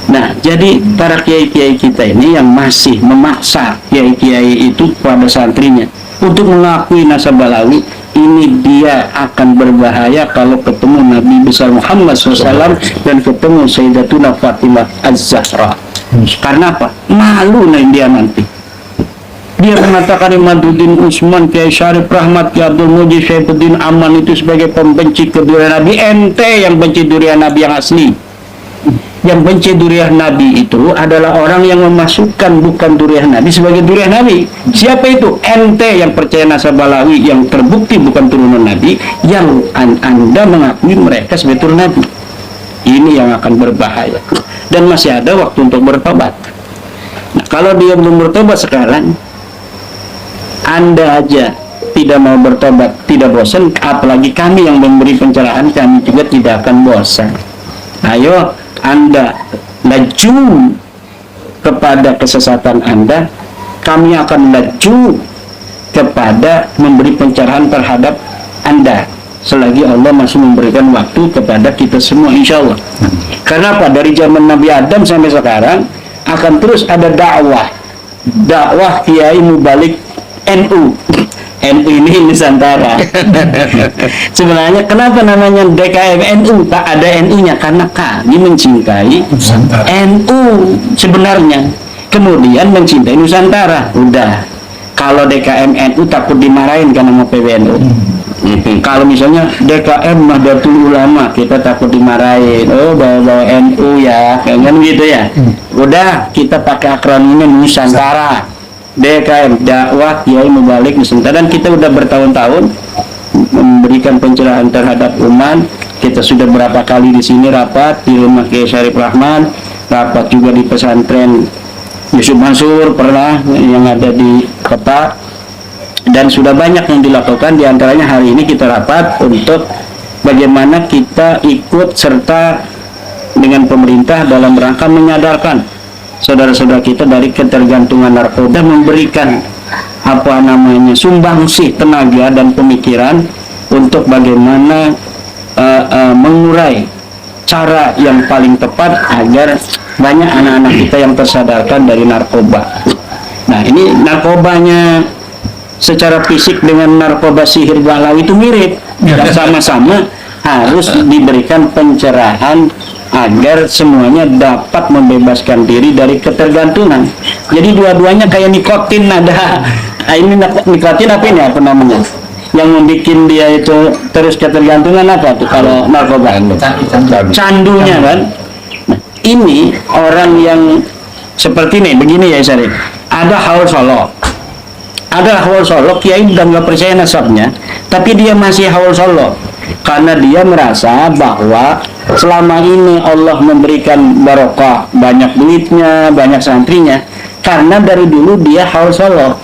Nah, jadi para kiai-kiai kita ini yang masih memaksa kiai-kiai itu pada santrinya untuk mengakui nasab Balawi, ini dia akan berbahaya kalau ketemu Nabi besar Muhammad SAW dan ketemu Sayyidatuna Fatimah Az-Zahra. Karena apa? Malu nih dia nanti. Dia mengatakan Imaduddin Usman, Kiai Syarif Rahmat, Kiai Abdul Mujib, Syaifuddin Aman itu sebagai pembenci kedurian Nabi. Ente yang benci durian Nabi yang asli. Yang benci durian Nabi itu adalah orang yang memasukkan bukan durian Nabi sebagai durian Nabi. Siapa itu? Ente yang percaya nasab Balawi yang terbukti bukan turunan Nabi, yang Anda mengakui mereka sebagai turunan Nabi. Ini yang akan berbahaya. Dan masih ada waktu untuk bertobat. Nah, kalau dia belum bertobat sekarang, Anda aja tidak mau bertobat, tidak bosan, apalagi kami yang memberi pencerahan, kami juga tidak akan bosan. Ayo Anda laju kepada kesesatan Anda, kami akan laju kepada memberi pencerahan terhadap Anda selagi Allah masih memberikan waktu kepada kita semua, insya Allah. Karena apa? Dari zaman Nabi Adam sampai sekarang akan terus ada dakwah Kiai Mubalik NU NU ini Nusantara. Sebenarnya kenapa namanya DKM NU? Tak ada NU-nya karena kami mencintai NU sebenarnya. Kemudian mencintai Nusantara. Udah. Kalau DKM NU takut dimarahin karena mau PBNU. Kalau misalnya DKM Nahdlatul Ulama, kita takut dimarahin. Oh, bawa-bawa NU ya, kan gitu ya. Udah, kita pakai akronimnya Nusantara. DKM, dakwah Kiai Mubalik Nusantara, dan kita udah bertahun-tahun memberikan pencerahan terhadap umat. Kita sudah berapa kali di sini rapat di rumah Kiai Syarif Rahman, rapat juga di pesantren Yusuf Mansur pernah yang ada di kota, dan sudah banyak yang dilakukan. Di antaranya hari ini kita rapat untuk bagaimana kita ikut serta dengan pemerintah dalam rangka menyadarkan saudara-saudara kita dari ketergantungan narkoba, memberikan sumbangsih tenaga dan pemikiran untuk bagaimana mengurai cara yang paling tepat agar banyak anak-anak kita yang tersadarkan dari narkoba. Nah, ini narkobanya secara fisik dengan narkoba sihir galau itu mirip, dan sama-sama harus diberikan pencerahan agar semuanya dapat membebaskan diri dari ketergantungan. Jadi dua-duanya kayak nikotin, ada ini nikotin apa namanya? Yang membuat dia itu terus ketergantungan apa tuh kalau narkoba? Candunya kan. Nah, ini orang yang seperti ini, begini ya Syarif. Ada haul solo. Ada haul solo, kiai udah nggak percaya nasabnya, tapi dia masih haul solo karena dia merasa bahwa selama ini Allah memberikan barokah, banyak duitnya, banyak santrinya, karena dari dulu dia haul solo.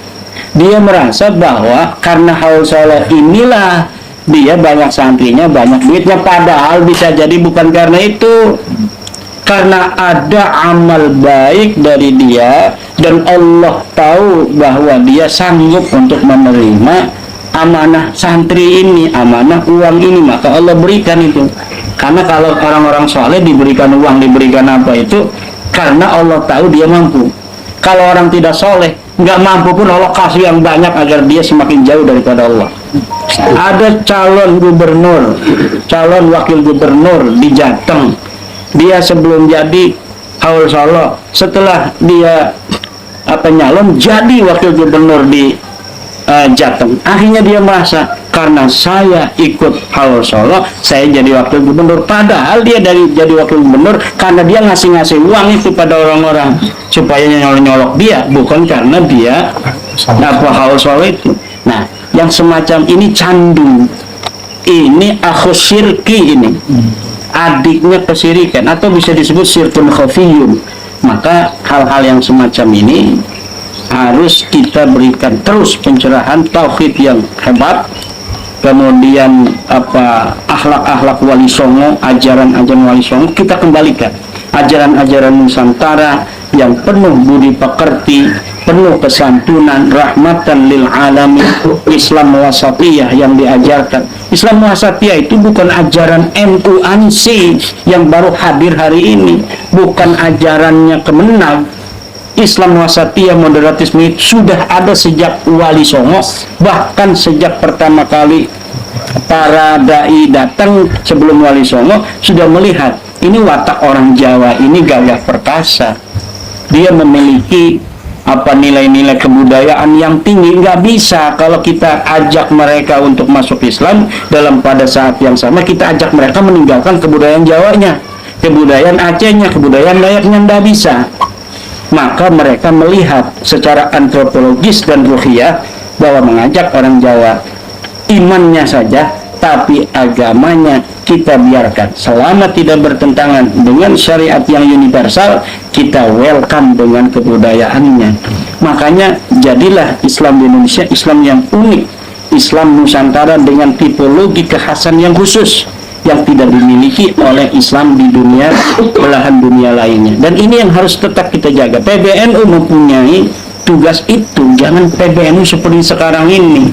Dia merasa bahwa karena haul solo inilah dia banyak santrinya, banyak duitnya, padahal bisa jadi bukan karena itu, karena ada amal baik dari dia dan Allah tahu bahwa dia sanggup untuk menerima amanah santri ini, amanah uang ini, maka Allah berikan itu. Karena kalau orang-orang soleh diberikan uang, diberikan apa itu karena Allah tahu dia mampu. Kalau orang tidak soleh, nggak mampu pun Allah kasih yang banyak agar dia semakin jauh daripada Allah. Ada calon gubernur, calon wakil gubernur di Jateng. Dia sebelum jadi haul solo, setelah dia nyalon jadi wakil gubernur di Jateng, akhirnya dia merasa karena saya ikut haul solo, saya jadi wakil gubernur. Padahal dia jadi wakil gubernur karena dia ngasih uang itu pada orang-orang supaya nyolok dia, bukan karena dia haul solo itu. Nah, yang semacam ini candu, ini akhus syirki, ini adiknya kesirikan, atau bisa disebut syirkun khafiyun. Maka hal-hal yang semacam ini harus kita berikan terus pencerahan tauhid yang hebat, kemudian akhlak-akhlak wali songo, ajaran-ajaran wali songo kita kembalikan, ajaran-ajaran Nusantara yang penuh budi pekerti, penuh kesantunan, rahmatan lil alamin, Islam wasatiyah yang diajarkan. Islam wasatiyah itu bukan ajaran NU ANSI yang baru hadir hari ini, bukan ajarannya Kemenang. Islam wasatiyah moderatisme sudah ada sejak Wali Songo, bahkan sejak pertama kali para dai datang sebelum Wali Songo sudah melihat ini watak orang Jawa ini gagah perkasa, dia memiliki nilai-nilai kebudayaan yang tinggi. Nggak bisa kalau kita ajak mereka untuk masuk Islam dalam pada saat yang sama kita ajak mereka meninggalkan kebudayaan Jawanya, kebudayaan Acehnya, kebudayaan Dayaknya, nggak bisa. Maka mereka melihat secara antropologis dan ruhiyah bahwa mengajak orang Jawa imannya saja, tapi agamanya kita biarkan selama tidak bertentangan dengan syariat yang universal, kita welcome dengan kebudayaannya. Makanya jadilah Islam di Indonesia Islam yang unik, Islam Nusantara dengan tipologi kekhasan yang khusus yang tidak dimiliki oleh Islam di dunia belahan dunia lainnya. Dan ini yang harus tetap kita jaga. PBNU mempunyai tugas itu. Jangan PBNU seperti sekarang ini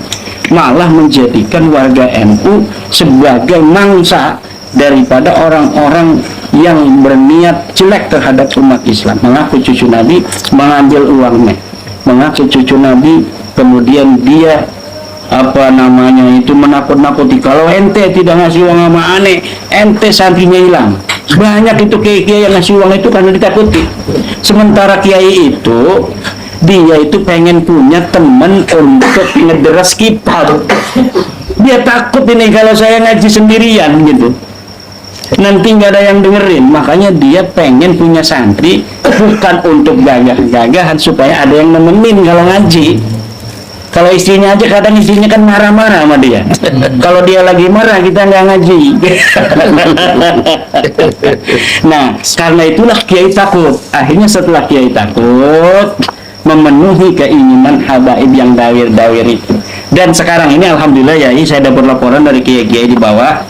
malah menjadikan warga NU sebagai mangsa daripada orang-orang yang berniat jelek terhadap umat Islam. Mengaku cucu Nabi, mengambil uangnya, mengaku cucu Nabi, kemudian dia apa namanya itu menakut-nakuti, kalau ente tidak ngasih uang sama aneh, ente santrinya hilang. Banyak itu kiai-kiai yang ngasih uang itu karena ditakuti. Sementara kiai itu dia itu pengen punya teman untuk ngederas kitab. Dia takut ini kalau saya ngaji sendirian gitu, nanti nggak ada yang dengerin. Makanya dia pengen punya santri bukan untuk gagah-gagahan, supaya ada yang nemenin kalau ngaji. Kalau istrinya aja, kadang istrinya kan marah-marah sama dia. Kalau dia lagi marah, kita nggak ngaji. Nah, karena itulah kiai takut. Akhirnya setelah kiai takut, memenuhi keinginan habaib yang dawir-dawir itu. Dan sekarang ini alhamdulillah ya, saya dapat laporan dari kiai-kiai di bawah,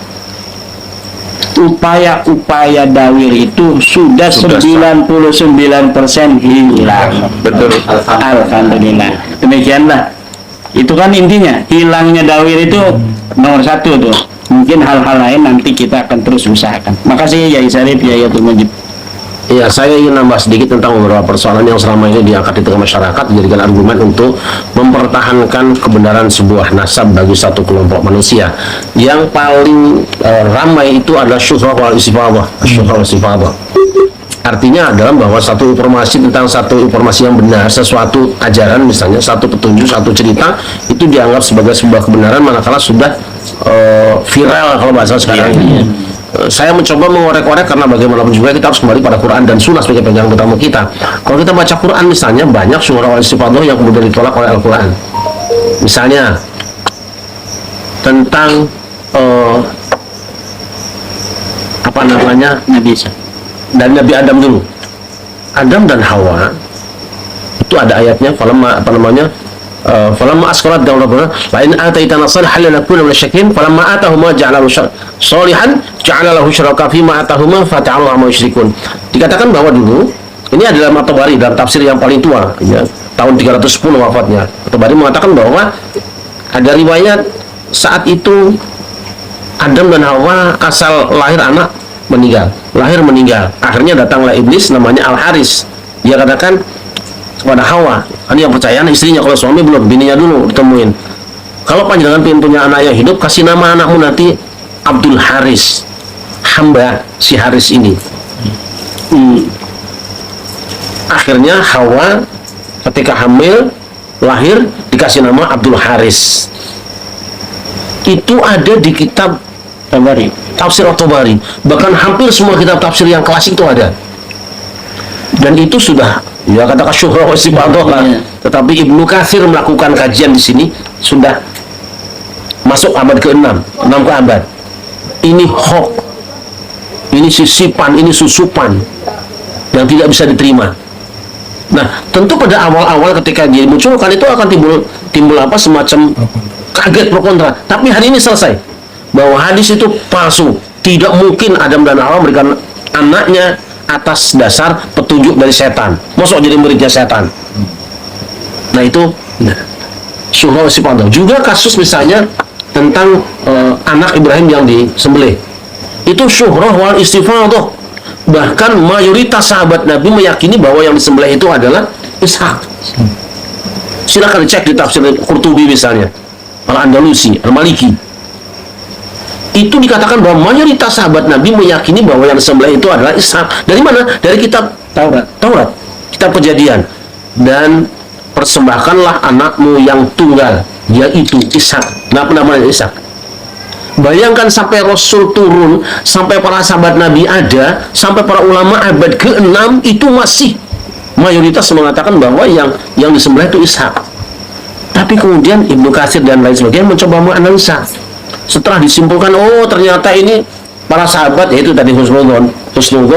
upaya-upaya dawir itu sudah 99% hilang. Betul. Alhamdulillah. Demikianlah. Itu kan intinya, hilangnya dawir itu nomor satu tuh. Mungkin hal-hal lain nanti kita akan terus usahakan. Makasih Yai Syarif, Yai Abdul Majid. Ya, saya ingin nambah sedikit tentang beberapa persoalan yang selama ini diangkat di tengah masyarakat, dijadikan argumen untuk mempertahankan kebenaran sebuah nasab bagi satu kelompok manusia. Yang paling ramai itu adalah syuhrah wal istifadah. Syuhrah wal istifadah artinya adalah bahwa satu informasi tentang satu informasi yang benar, sesuatu ajaran misalnya, satu petunjuk, satu cerita, itu dianggap sebagai sebuah kebenaran manakala sudah viral kalau bahasa sekarang ini. Saya mencoba mengorek-orek karena bagaimanapun juga kita harus kembali pada Quran dan Sunnah sebagai pegangan utama kita. Kalau kita baca Quran misalnya, banyak syuhrah wal istifadah yang kemudian ditolak oleh Al-Quran. Misalnya tentang apa namanya, Nabi Isa. Dan Nabi Adam dulu, Adam dan Hawa itu ada ayatnya, falamma apa namanya, falamma asqalat dawlahuma lain ataitana salihan lanakuna minasyakirin falamma atahuma ja'alahu salihan ja'ala lahu syuraka fima atahuma fata'ala ma yusyrikun. Dikatakan bahwa dulu, ini adalah At-Tabari dalam tafsir yang paling tua ya, tahun 310 wafatnya. At-Tabari mengatakan bahwa ada riwayat saat itu Adam dan Hawa asal lahir anak lahir meninggal. Akhirnya datanglah iblis namanya Al-Haris. Dia katakan kepada Hawa, ini yang percayaan istrinya, kalau suami belum, bininya dulu ditemuin. Kalau panjenengan pengen punya anak yang hidup, kasih nama anakmu nanti Abdul Haris, hamba si Haris ini. Akhirnya Hawa ketika hamil lahir dikasih nama Abdul Haris. Itu ada di kitab Tabari, tafsir At-Tabari. Bahkan hampir semua kitab tafsir yang klasik itu ada. Dan itu sudah, ya katakan syuhrah wa istifadah lah. Tetapi Ibnu Katsir melakukan kajian di sini sudah masuk abad ke-6, 6 ke abad. Ini hoax, ini sisipan, ini susupan yang tidak bisa diterima. Nah, tentu pada awal-awal ketika dia munculkan itu akan timbul apa, semacam kaget pro kontra. Tapi hari ini selesai bahwa hadis itu palsu. Tidak mungkin Adam dan Hawa memberikan anaknya atas dasar petunjuk dari setan. Masuk jadi muridnya setan. Nah itu syuhrah wal istifadah. Juga kasus misalnya tentang anak Ibrahim yang disembelih. Itu syuhrah wal istifadah. Bahkan mayoritas sahabat Nabi meyakini bahwa yang disembelih itu adalah Ishak. Silakan cek di tafsir Qurtubi misalnya, Al-Andalusi, Al-Maliki. Itu dikatakan bahwa mayoritas sahabat Nabi meyakini bahwa yang disembelih itu adalah Ishak. Dari mana? Dari kitab Taurat, kitab Kejadian. Dan persembahkanlah anakmu yang tunggal, yaitu Ishak. Kenapa namanya Ishak? Bayangkan sampai Rasul turun, sampai para sahabat Nabi ada, sampai para ulama abad ke-6 itu masih mayoritas mengatakan bahwa yang disembelih itu Ishak. Tapi kemudian Ibnu Katsir dan lain sebagainya mencoba menganalisa. Setelah disimpulkan, oh ternyata ini para sahabat, yaitu tadi husnudon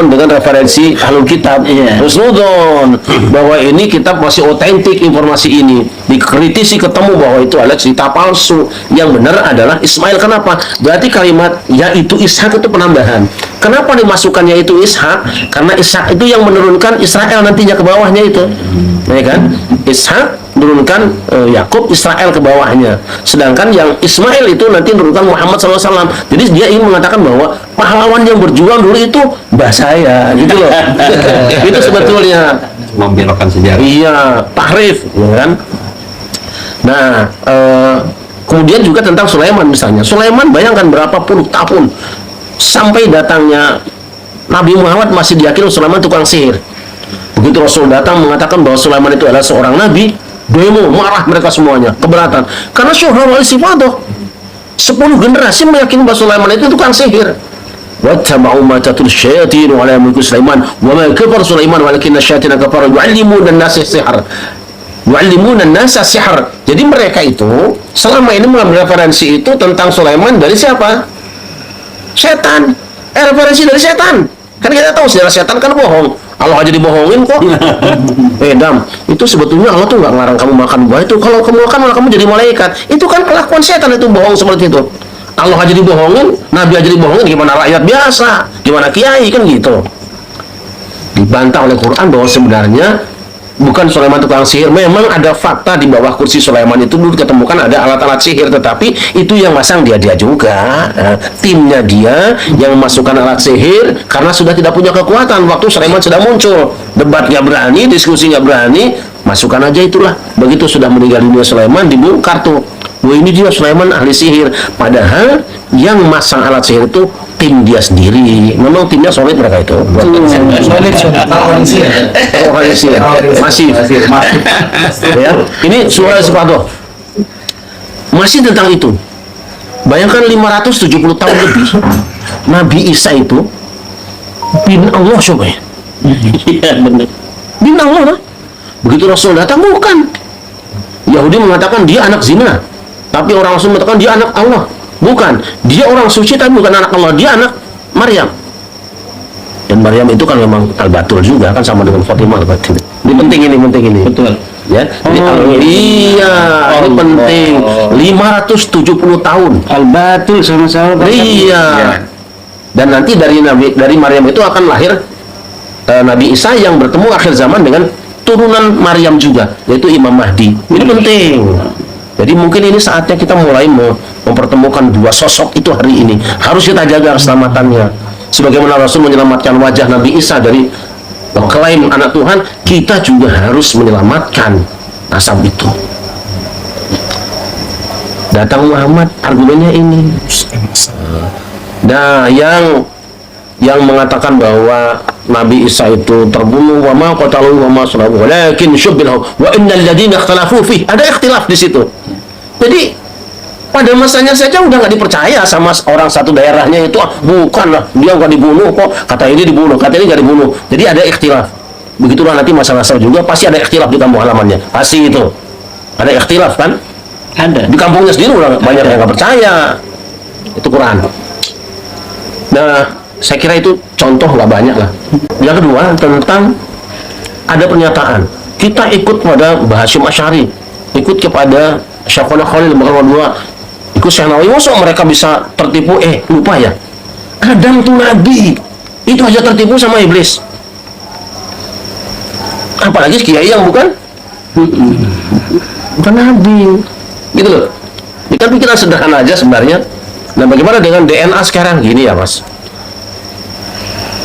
dengan referensi ahlul kitab, husnudon bahwa ini kitab masih otentik, informasi ini dikritisi ketemu bahwa itu adalah cerita palsu, yang benar adalah Ismail. Kenapa? Berarti kalimat yaitu Ishak itu penambahan. Kenapa dimasukkan yaitu Ishak? Karena Ishak itu yang menurunkan Israel nantinya ke bawahnya itu, ya kan? Ishak menurunkan Yakub, Israel ke bawahnya. Sedangkan yang Ismail itu nanti menurunkan Muhammad SAW. Jadi dia ingin mengatakan bahwa pahlawan yang berjuang dulu itu mbah saya, gitu loh. Itu sebetulnya membelokkan sejarah. iya, tahrif, ya kan? Nah, Kemudian juga tentang Sulaiman misalnya. Sulaiman bayangkan berapa puluh tahun sampai datangnya Nabi Muhammad masih diyakini Sulaiman tukang sihir. Begitu Rasul datang mengatakan bahwa Sulaiman itu adalah seorang nabi, demo, marah mereka semuanya, keberatan. Karena syuhra wal sifadoh. 10 generasi meyakini bahwa Sulaiman itu tukang sihir. Wattaba'u ma tatul syayatin ala mulki Sulaiman wa ma kafara Sulaiman walakinna syayatina kafaru yu'allimuna an-nasa sihr. Yu'allimuna an-nasa sihr. Jadi mereka itu selama ini mengambil referensi itu tentang Sulaiman dari siapa? Setan. Referensi dari setan. Kan kita tahu sejarah setan kan bohong. Allah aja dibohongin kok. Dam, itu sebetulnya Allah tuh nggak ngelarang kamu makan buah itu. Kalau kamu makan malah kamu jadi malaikat. Itu kan kelakuan setan, itu bohong seperti itu. Allah aja dibohongin, Nabi aja dibohongin, gimana rakyat biasa, gimana kiai, kan gitu. Dibantah oleh Quran bahwa sebenarnya bukan Sulaiman tukang sihir. Memang ada fakta di bawah kursi Sulaiman itu dulu diketemukan ada alat-alat sihir, tetapi itu yang masang dia juga, timnya dia yang memasukkan alat sihir karena sudah tidak punya kekuatan. Waktu Sulaiman sudah muncul, debat nggak berani, diskusi nggak berani, masukkan aja itulah. Begitu sudah meninggal dunia Sulaiman, dibongkar tuh. Wah, ini dia Sulaiman ahli sihir. Padahal yang masang alat sihir itu tim dia sendiri. Memang timnya solid mereka itu. Masih. Ya. Ini surah Al-Fatihah. Masih tentang itu. Bayangkan 570 tahun lebih. Nabi Isa itu bin Allah coba ya. Iya benar. Bin Allah. Begitu Rasul datang, bukan. Yahudi mengatakan dia anak zina. Tapi orang Rasul mengatakan dia anak Allah. Bukan, dia orang suci tapi bukan anak Allah, dia anak Maryam. Dan Maryam itu kan memang al-batul juga kan, sama dengan Fatimah al-batul. Ini penting ini. Betul. Ya. Jadi ini penting. 570 tahun. Al-batul sama-sama. Iya. Dan nanti dari Maryam itu akan lahir Nabi Isa yang bertemu akhir zaman dengan turunan Maryam juga, yaitu Imam Mahdi. Ini penting. Jadi mungkin ini saatnya kita mulai mempertemukan dua sosok itu hari ini. Harus kita jaga keselamatannya. Sebagaimana Rasul menyelamatkan wajah Nabi Isa dari klaim anak Tuhan, kita juga harus menyelamatkan nasab itu. Datang Muhammad, argumennya ini. Nah, yang mengatakan bahwa Nabi Isa itu terbunuh, wa ma qataluhu wa ma salabuhu walakin syubbilahu wa innal ladzina ikhtalafu fihi. Ada ikhtilaf di situ. Jadi pada masanya saja udah nggak dipercaya sama orang satu daerahnya itu, bukanlah dia nggak dibunuh kok, kata ini dibunuh, kata ini nggak dibunuh. Jadi ada ikhtilaf. Begitulah nanti masalah juga pasti ada ikhtilaf di kampung halamannya, pasti itu ada ikhtilaf kan? Ada. Di kampungnya sendiri udah banyak yang nggak percaya itu Quran. Nah, saya kira itu contoh nggak banyak lah. Yang kedua tentang ada pernyataan kita ikut pada Hasyim Asy'ari, ikut kepada Syekhona Khalil Bahwa ikut Syekh Nawawi. Masa mereka bisa tertipu? Lupa ya, Adam tuh nabi, itu aja tertipu sama iblis, apalagi kiai yang bukan nabi, gitu loh. Ini kan pikiran sederhana aja sebenarnya. Nah, bagaimana dengan DNA sekarang? Gini ya Mas,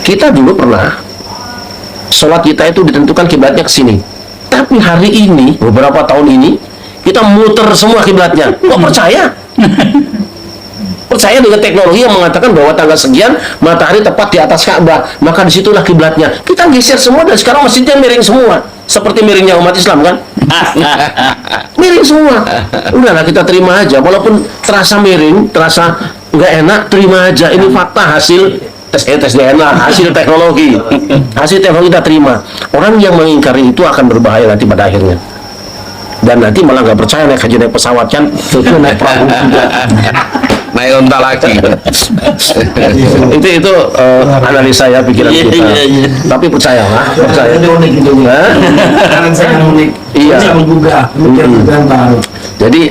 kita dulu pernah sholat kita itu ditentukan kiblatnya ke sini, tapi hari ini beberapa tahun ini kita muter semua kiblatnya. Kok percaya? Percaya dengan teknologi yang mengatakan bahwa tanggal sekian matahari tepat di atas Ka'bah, maka disitulah kiblatnya. Kita geser semua dan sekarang masjidnya miring semua, seperti miringnya umat Islam kan? Miring semua. Udahlah kita terima aja, walaupun terasa miring, terasa nggak enak, terima aja. Ini fakta hasil tes DNA, hasil teknologi kita terima. Orang yang mengingkari itu akan berbahaya nanti pada akhirnya. Dan nanti malah nggak percaya naik haji, naik pesawat kan, itu naik perahu juga, naik onta lagi. itu analisa ya, pikiran kita. Tapi percaya. Iya. Jadi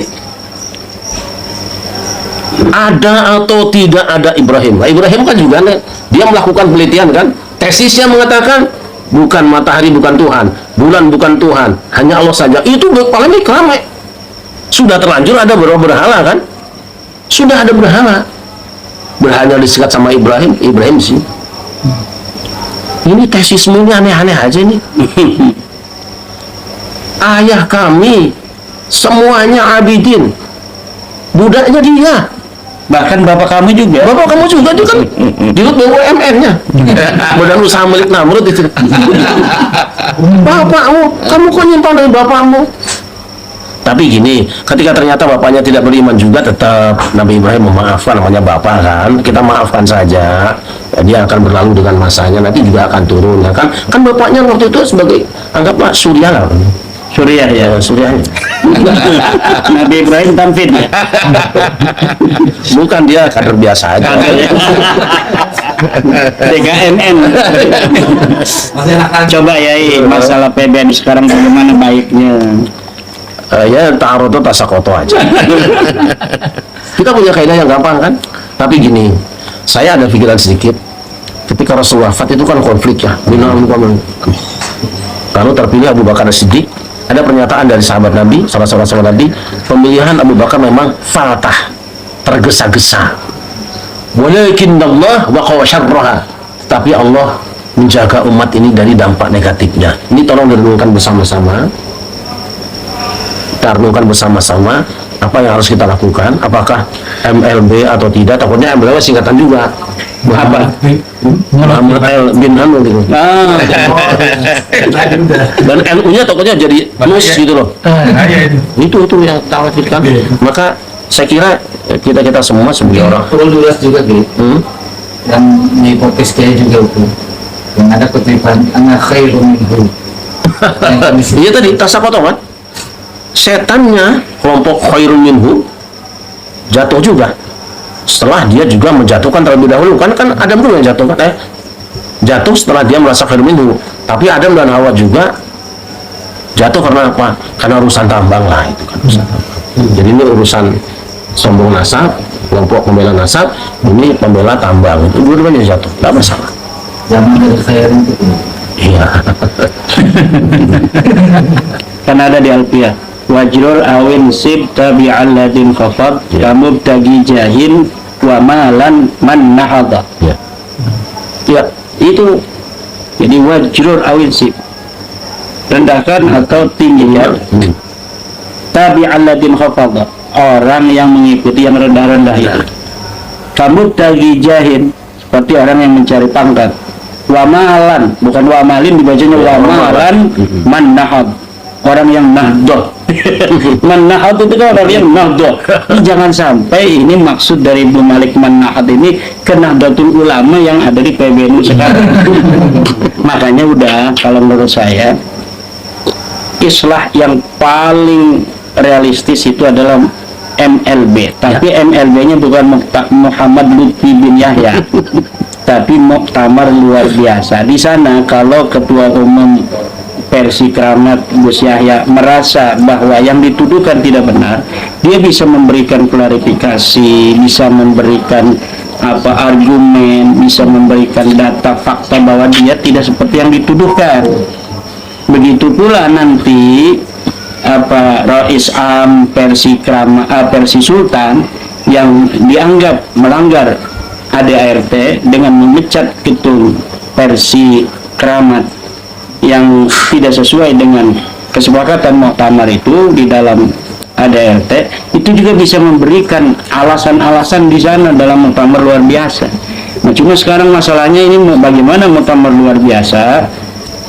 ada atau tidak ada Ibrahim. Nah, Ibrahim kan juga dia melakukan penelitian kan, tesisnya mengatakan bukan matahari bukan Tuhan, bulan bukan Tuhan, hanya Allah saja. Itu polemik ramai. Sudah terlanjur ada berhala kan? Sudah ada berhala. Berhala disikat sama Ibrahim sih. Ini tesismu ini aneh-aneh aja nih. Ayah kami semuanya abidin. budaknya dia. Bahkan bapak kamu juga. Bapak kamu juga itu kan dirut BUMN-nya. Badan usaha milik Namrud itu. Bapakmu, kamu kok nyimpan dari bapakmu? Tapi gini, ketika ternyata bapaknya tidak beriman juga, tetap Nabi Ibrahim memaafkan, namanya bapak kan, kita maafkan saja. Ya, dia akan berlalu dengan masanya, nanti juga akan turun, ya kan? Kan bapaknya waktu itu sebagai anggaplah surya lah, Suriah ya. surya. Nabi Ibrahim tamfid ya. Bukan, dia kader biasa aja. DKMN. Coba ya masalah PBN sekarang bagaimana baiknya? Ya ta'arudu tasakoto aja. Kita punya kaidah yang gampang kan, tapi gini, saya ada pikiran sedikit. Ketika Rasul wafat itu kan konflik ya, lalu terpilih Abu Bakar As-Siddiq. Ada pernyataan dari sahabat Nabi, salah seorang sahabat Nabi, pemilihan Abu Bakar memang fatah, tergesa-gesa. Walakin Allah waqa'a syarraha, tapi Allah menjaga umat ini dari dampak negatifnya. Ini tolong direnungkan bersama-sama. Kita renungkan bersama-sama apa yang harus kita lakukan, apakah MLB atau tidak. Takutnya MLB singkatan juga apa? Muhammad L bin Anu gitu. Dan NU-nya takutnya jadi nus gitu loh. Itu yang khawatirkan. Maka saya kira kita semua sebagai orang perlu jelas juga gitu. Dan di podcast saya juga itu yang ada kutipan anak khairun minhu. Iya tadi tasakoto kan, setannya kelompok khairun minhu jatuh juga setelah dia juga menjatuhkan terlebih dahulu, kan Adam dulu yang jatuhkan, jatuh setelah dia merasa khairun minhu. Tapi Adam dan Hawa juga jatuh karena apa? Karena urusan tambang lah, itu kan urusan tambang. Jadi ini urusan sombong nasab, kelompok pembela nasab, ini pembela tambang, itu dua-duanya jatuh, tidak masalah. Zaman dari khairun itu. Iya. Karena ada di Alfiah. Wajrur awin sib tabi'al ladin khafad kamub tagi jahin wa malan man nahada. Ya. Ya, itu jadi wajrur awin sib, rendahkan atau tinggikan tabi'al ladin khafad, orang yang mengikuti yang rendah-rendah itu. Kamub tagi jahin, seperti orang yang mencari pangkat. Wa malan, bukan wa malin, dibacanya wa malan man nahad, orang yang nahdoh. Man-nahad itu kan orang yang nahdoh. Ini jangan sampai ini maksud dari Ibnu Malik man-nahad ini ke Nahdlatul Ulama yang ada di PBNU sekarang. Makanya udah, kalau menurut saya islah yang paling realistis itu adalah MLB. Tapi MLB-nya bukan Muhammad Lutfi bin Yahya, tapi muktamar luar biasa. Di sana kalau ketua umum Persi Kramat Gus Yahya merasa bahwa yang dituduhkan tidak benar, dia bisa memberikan klarifikasi, bisa memberikan argumen, bisa memberikan data fakta bahwa dia tidak seperti yang dituduhkan. Begitu pula nanti Rais Am Persi Persi Sultan yang dianggap melanggar ADART dengan memecat ketum Persi Kramat yang tidak sesuai dengan kesepakatan muktamar itu di dalam ADART, itu juga bisa memberikan alasan-alasan di sana dalam muktamar luar biasa. Nah, cuma sekarang masalahnya ini bagaimana muktamar luar biasa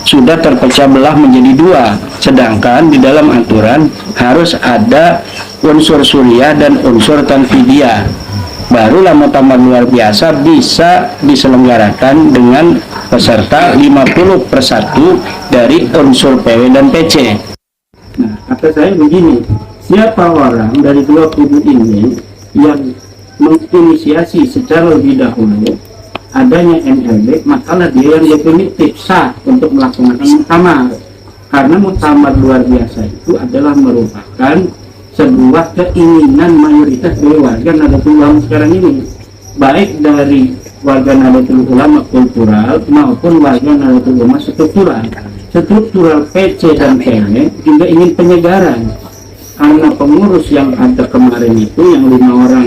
sudah terpecah belah menjadi dua, sedangkan di dalam aturan harus ada unsur suriah dan unsur tanfidiyah. Barulah muktamar luar biasa bisa diselenggarakan dengan peserta 50/1 dari unsur PW dan PC. Nah, kata saya begini, siapa orang dari dua kubu ini yang menginisiasi secara lebih dahulu adanya MLB, makalah dia yang definitif sah untuk melaksanakan muktamar. Karena muktamar luar biasa itu adalah merupakan sebuah keinginan mayoritas dari warga Nahdlatul Ulama sekarang ini, baik dari warga Nahdlatul Ulama kultural maupun warga Nahdlatul Ulama struktural PC dan PW juga ingin penyegaran. Karena pengurus yang ada kemarin itu yang 5 orang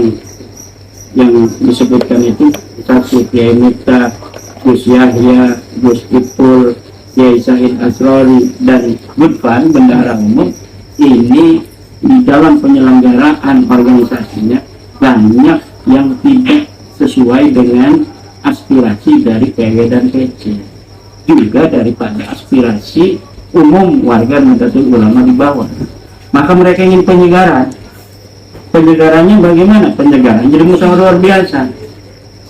yang disebutkan itu, satu Kiai Miftah, Gus Yahya, Gus Ipul, Kiai Said Asrori dan Gudvan bendahara umum, ini di dalam penyelenggaraan organisasinya banyak yang tidak sesuai dengan aspirasi dari PW dan PC, juga daripada aspirasi umum warga Nahdlatul Ulama di bawah. Maka mereka ingin penyegaran. Penyegarannya bagaimana? Penyegaran jadi musyawarah luar biasa.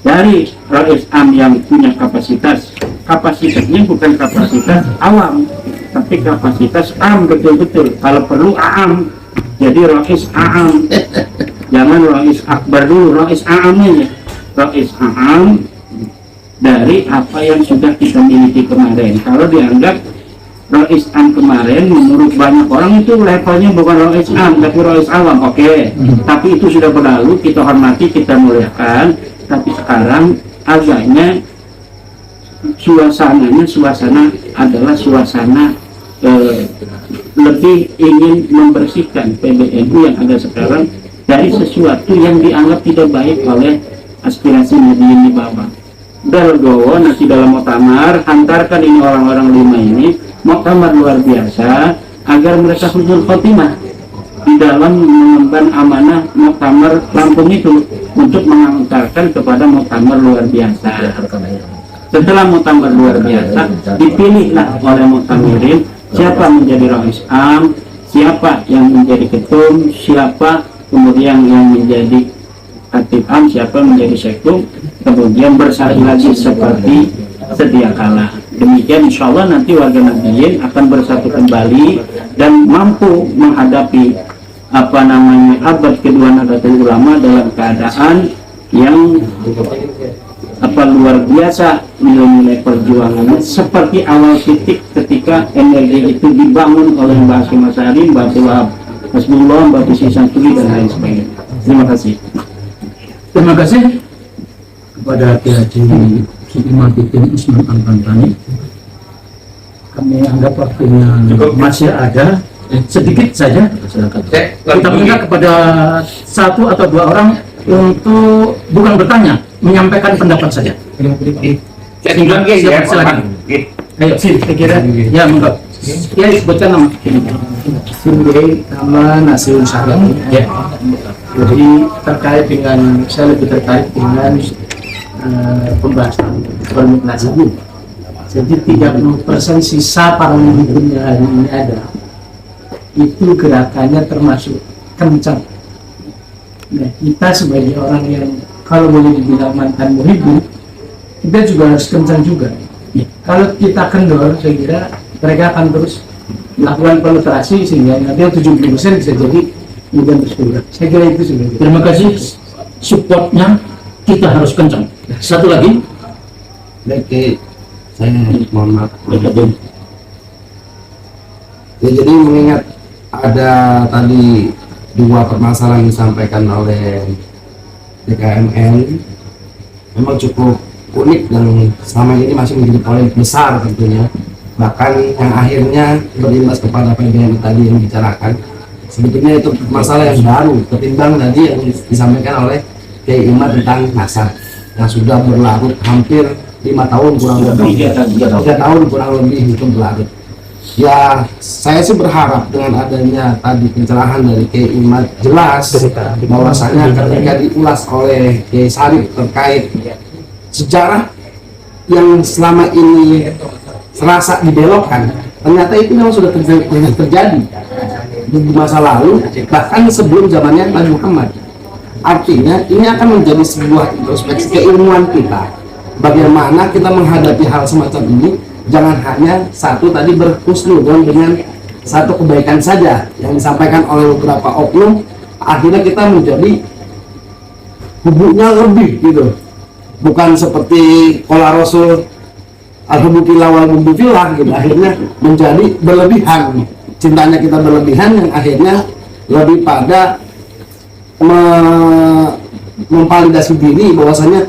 Dari Rais Am yang punya kapasitasnya bukan kapasitas awam, tapi kapasitas am betul-betul. Kalau perlu am, jadi Rais Am. Jangan Rais Akbar dulu, Rais Am aja. Rais Am dari apa yang sudah kita miliki kemarin. Kalau dianggap Rais Am kemarin menurut banyak orang itu levelnya bukan Rais Am tapi Rais Awam, oke. Tapi itu sudah berlalu, kita hormati, kita muliakan. Tapi sekarang agaknya suasana adalah suasana lebih ingin membersihkan PBNU yang ada sekarang dari sesuatu yang dianggap tidak baik oleh aspirasi Nahdien di bawah. Udah legowo, nanti dalam muktamar hantarkan ini orang-orang 5 ini muktamar luar biasa agar mereka husnul khotimah di dalam mengemban amanah muktamar Lampung itu untuk mengantarkan kepada muktamar luar biasa. Setelah muktamar luar biasa dipilihlah oleh muktamirin siapa menjadi Rais Am, siapa yang menjadi ketum, siapa kemudian yang menjadi Khatib Am, siapa menjadi sektum, kemudian bersalin lagi seperti sedia kala. Demikian insya Allah nanti warga Nahdien akan bersatu kembali dan mampu menghadapi abad kedua Nahdlatul Ulama dalam keadaan yang luar biasa nilai-nilai perjuangannya seperti awal titik ketika energi itu dibangun oleh Mbak Hasyim Asy'ari, Mbak Abdullah Hasbullah, Mbak Bisi Santuri dan lain sebagainya. Terima kasih. Terima kasih kepada Kiai Haji Imaduddin Usman Al-Bantani. Kami anggap waktunya masih ada, sedikit saja. Kita minta kepada 1 atau 2 orang untuk bukan bertanya, menyampaikan pendapat saja. Silakan. Ayo, saya kira. Ya, monggo. Ya, sebutkan nama. Nama Nasirun Salam. Ya. Jadi terkait dengan, saya lebih terkait dengan pembahasan polemik Nahdien. Jadi 30% sisa parlemen yang hari ini ada, itu gerakannya termasuk kencang. Nah, kita sebagai orang yang kalau boleh dibilang mantan muhibin, kita juga harus kencang juga. Kalau kita kendor, saya kira mereka akan terus melakukan penetrasi sehingga nanti 70% bisa jadi kemudian berkurang. Saya kira itu sebenarnya. Terima kasih. Supportnya kita harus kencang. Satu lagi. Oke, saya mohon maaf. Ya, jadi mengingat ada tadi 2 permasalahan yang disampaikan oleh DKMN, memang cukup unik dan selama ini masih menjadi polemik besar tentunya. Bahkan yang akhirnya berimbas kepada PBNU tadi yang dibicarakan. Sebetulnya itu masalah yang baru ketimbang tadi yang disampaikan oleh Kiai Imad tentang nasab yang sudah berlarut hampir 5 tahun kurang lebih, 3 tahun kurang lebih itu berlarut. Ya, saya sih berharap dengan adanya tadi pencerahan dari Kiai Imad jelas bahwasanya ketika diulas oleh Kiai Sarif terkait sejarah yang selama ini serasa dibelokkan, ternyata itu memang sudah terjadi di masa lalu, bahkan sebelum zamannya Nabi Muhammad. Artinya ini akan menjadi sebuah introspeksi keilmuan kita, bagaimana kita menghadapi hal semacam ini. Jangan hanya satu tadi berhusnuzon dengan satu kebaikan saja yang disampaikan oleh beberapa oknum, akhirnya kita menjadi hubungannya lebih gitu, bukan seperti qala Rasul al-hubukillah wal hubukillah gitu, akhirnya menjadi berlebihan, cintanya kita berlebihan yang akhirnya lebih pada memvalidasi diri bahwasanya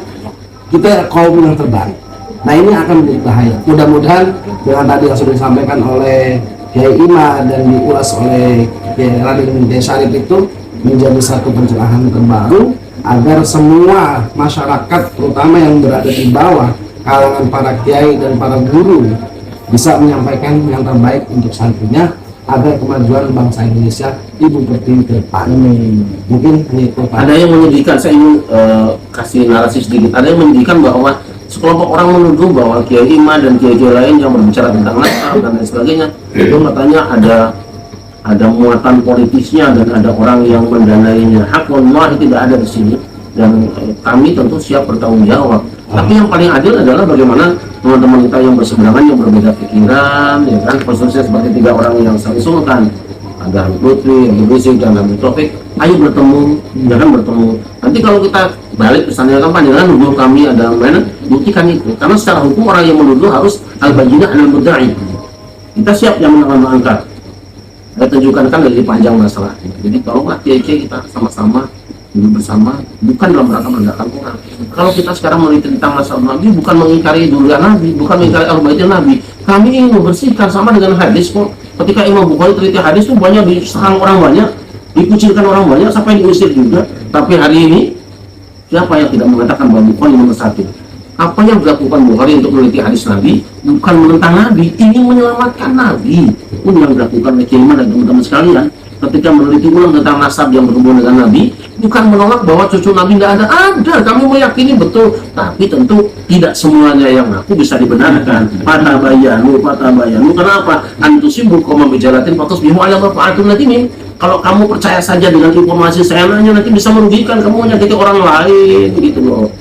kita kaum yang terbaik. Nah, ini akan menjadi bahaya. Mudah-mudahan dengan tadi yang sudah disampaikan oleh Kiai Imad dan diulas oleh Kiai Raden Kiai Syarif itu menjadi satu pencerahan terbaru agar semua masyarakat terutama yang berada di bawah, kalangan para kiai dan para guru bisa menyampaikan yang terbaik untuk santrinya agar kemajuan bangsa Indonesia Ibu Pertiwi ke depan. Mungkin hanya itu Pak. Ada yang menyedihkan, saya ingin kasih narasi sedikit. Ada yang menyedihkan bahwa sekelompok orang menuduh bahwa Kiai Ima dan kiai-kiai lain yang berbicara tentang nasab dan lain sebagainya itu katanya ada muatan politisnya dan ada orang yang mendanainya. Hak wallahi tidak ada di sini, dan kami tentu siap bertanggung jawab. Tapi yang paling adil adalah bagaimana teman-teman kita yang berseberangan, yang berbeda pikiran, ya kan, khususnya seperti 3 orang yang saling sultan, ada Habib Lutfi, Habib Rizik, dan Habib Taufik. Ayo bertemu, jangan bertemu. Nanti kalau kita balik misalnya kampanye, jangan nuduh kami ada mana, buktikan itu. Karena secara hukum orang yang menuduh harus al-bayyinah alal mudda'i. Kita siap yang mengangkat. Saya tunjukkan kan dari panjang masalah. Jadi tolonglah kiai-kiai kita sama-sama duduk bersama, bukan dalam rangka merendahkan orang. Kalau kita sekarang meneliti tentang masalah Nabi, bukan mengingkari duluan Nabi, bukan mengingkari al-baitin Nabi. Kami ingin membersihkan, sama dengan hadis kok. Ketika Imam Bukhari teliti hadis itu banyak diserang orang banyak, dikucilkan orang banyak, sampai diusir juga. Tapi hari ini siapa yang tidak mengatakan bahwa Bukhari nomor 1? Apa yang dilakukan Bukhari untuk meneliti hadis Nabi bukan menentang Nabi, ingin menyelamatkan Nabi. Pun yang dilakukan oleh Kiai Iman dan teman-teman sekalian ketika meneliti ulang tentang nasab yang berhubungan dengan Nabi, bukan menolak bahwa cucu Nabi tidak ada. Kami meyakini betul, tapi tentu tidak semuanya yang aku bisa dibenarkan. Patabayanu. Kenapa? Antusibu koma bijalatin fatus bihu ala mafa'atun nadimin. Kalau kamu percaya saja dengan informasi saya nanya, nanti bisa merugikan, kamu menyakiti orang lain, gitu loh.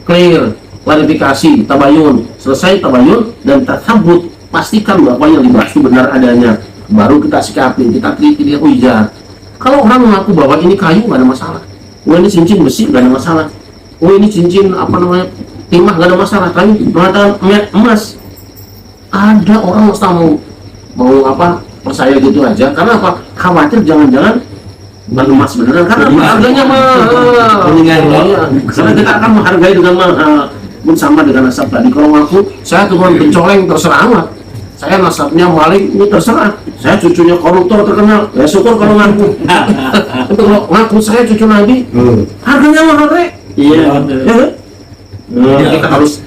Clear, klarifikasi, tabayun, selesai tabayun dan tasabut, pastikan bahwa yang dibahas itu benar adanya. Baru kita sikapi, kita teliti, dia ujar. Kalau orang mengaku bahwa ini kayu, nggak ada masalah. Oh ini cincin besi, nggak ada masalah. Oh ini cincin timah, nggak ada masalah. Tapi mengatakan emas, ada orang mau percaya gitu aja. Karena apa? Khawatir jangan-jangan bukan emas beneran. Karena harganya mahal. Karena kita akan menghargai dengan mahal. Pun sama dengan nasab tadi. Kalau ngaku saya cuma pencoleng, terserah amat. Saya nasabnya maling, ini terserah. Saya cucunya koruptor terkenal, ya syukur kalau ngaku. Untuk ngaku saya cucu Nabi, harganya mahal rek. Iya. Kita harus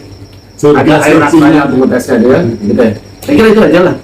ada air rasanya, bumbu tesnya dia. Gitu. Saya kira itu aja lah.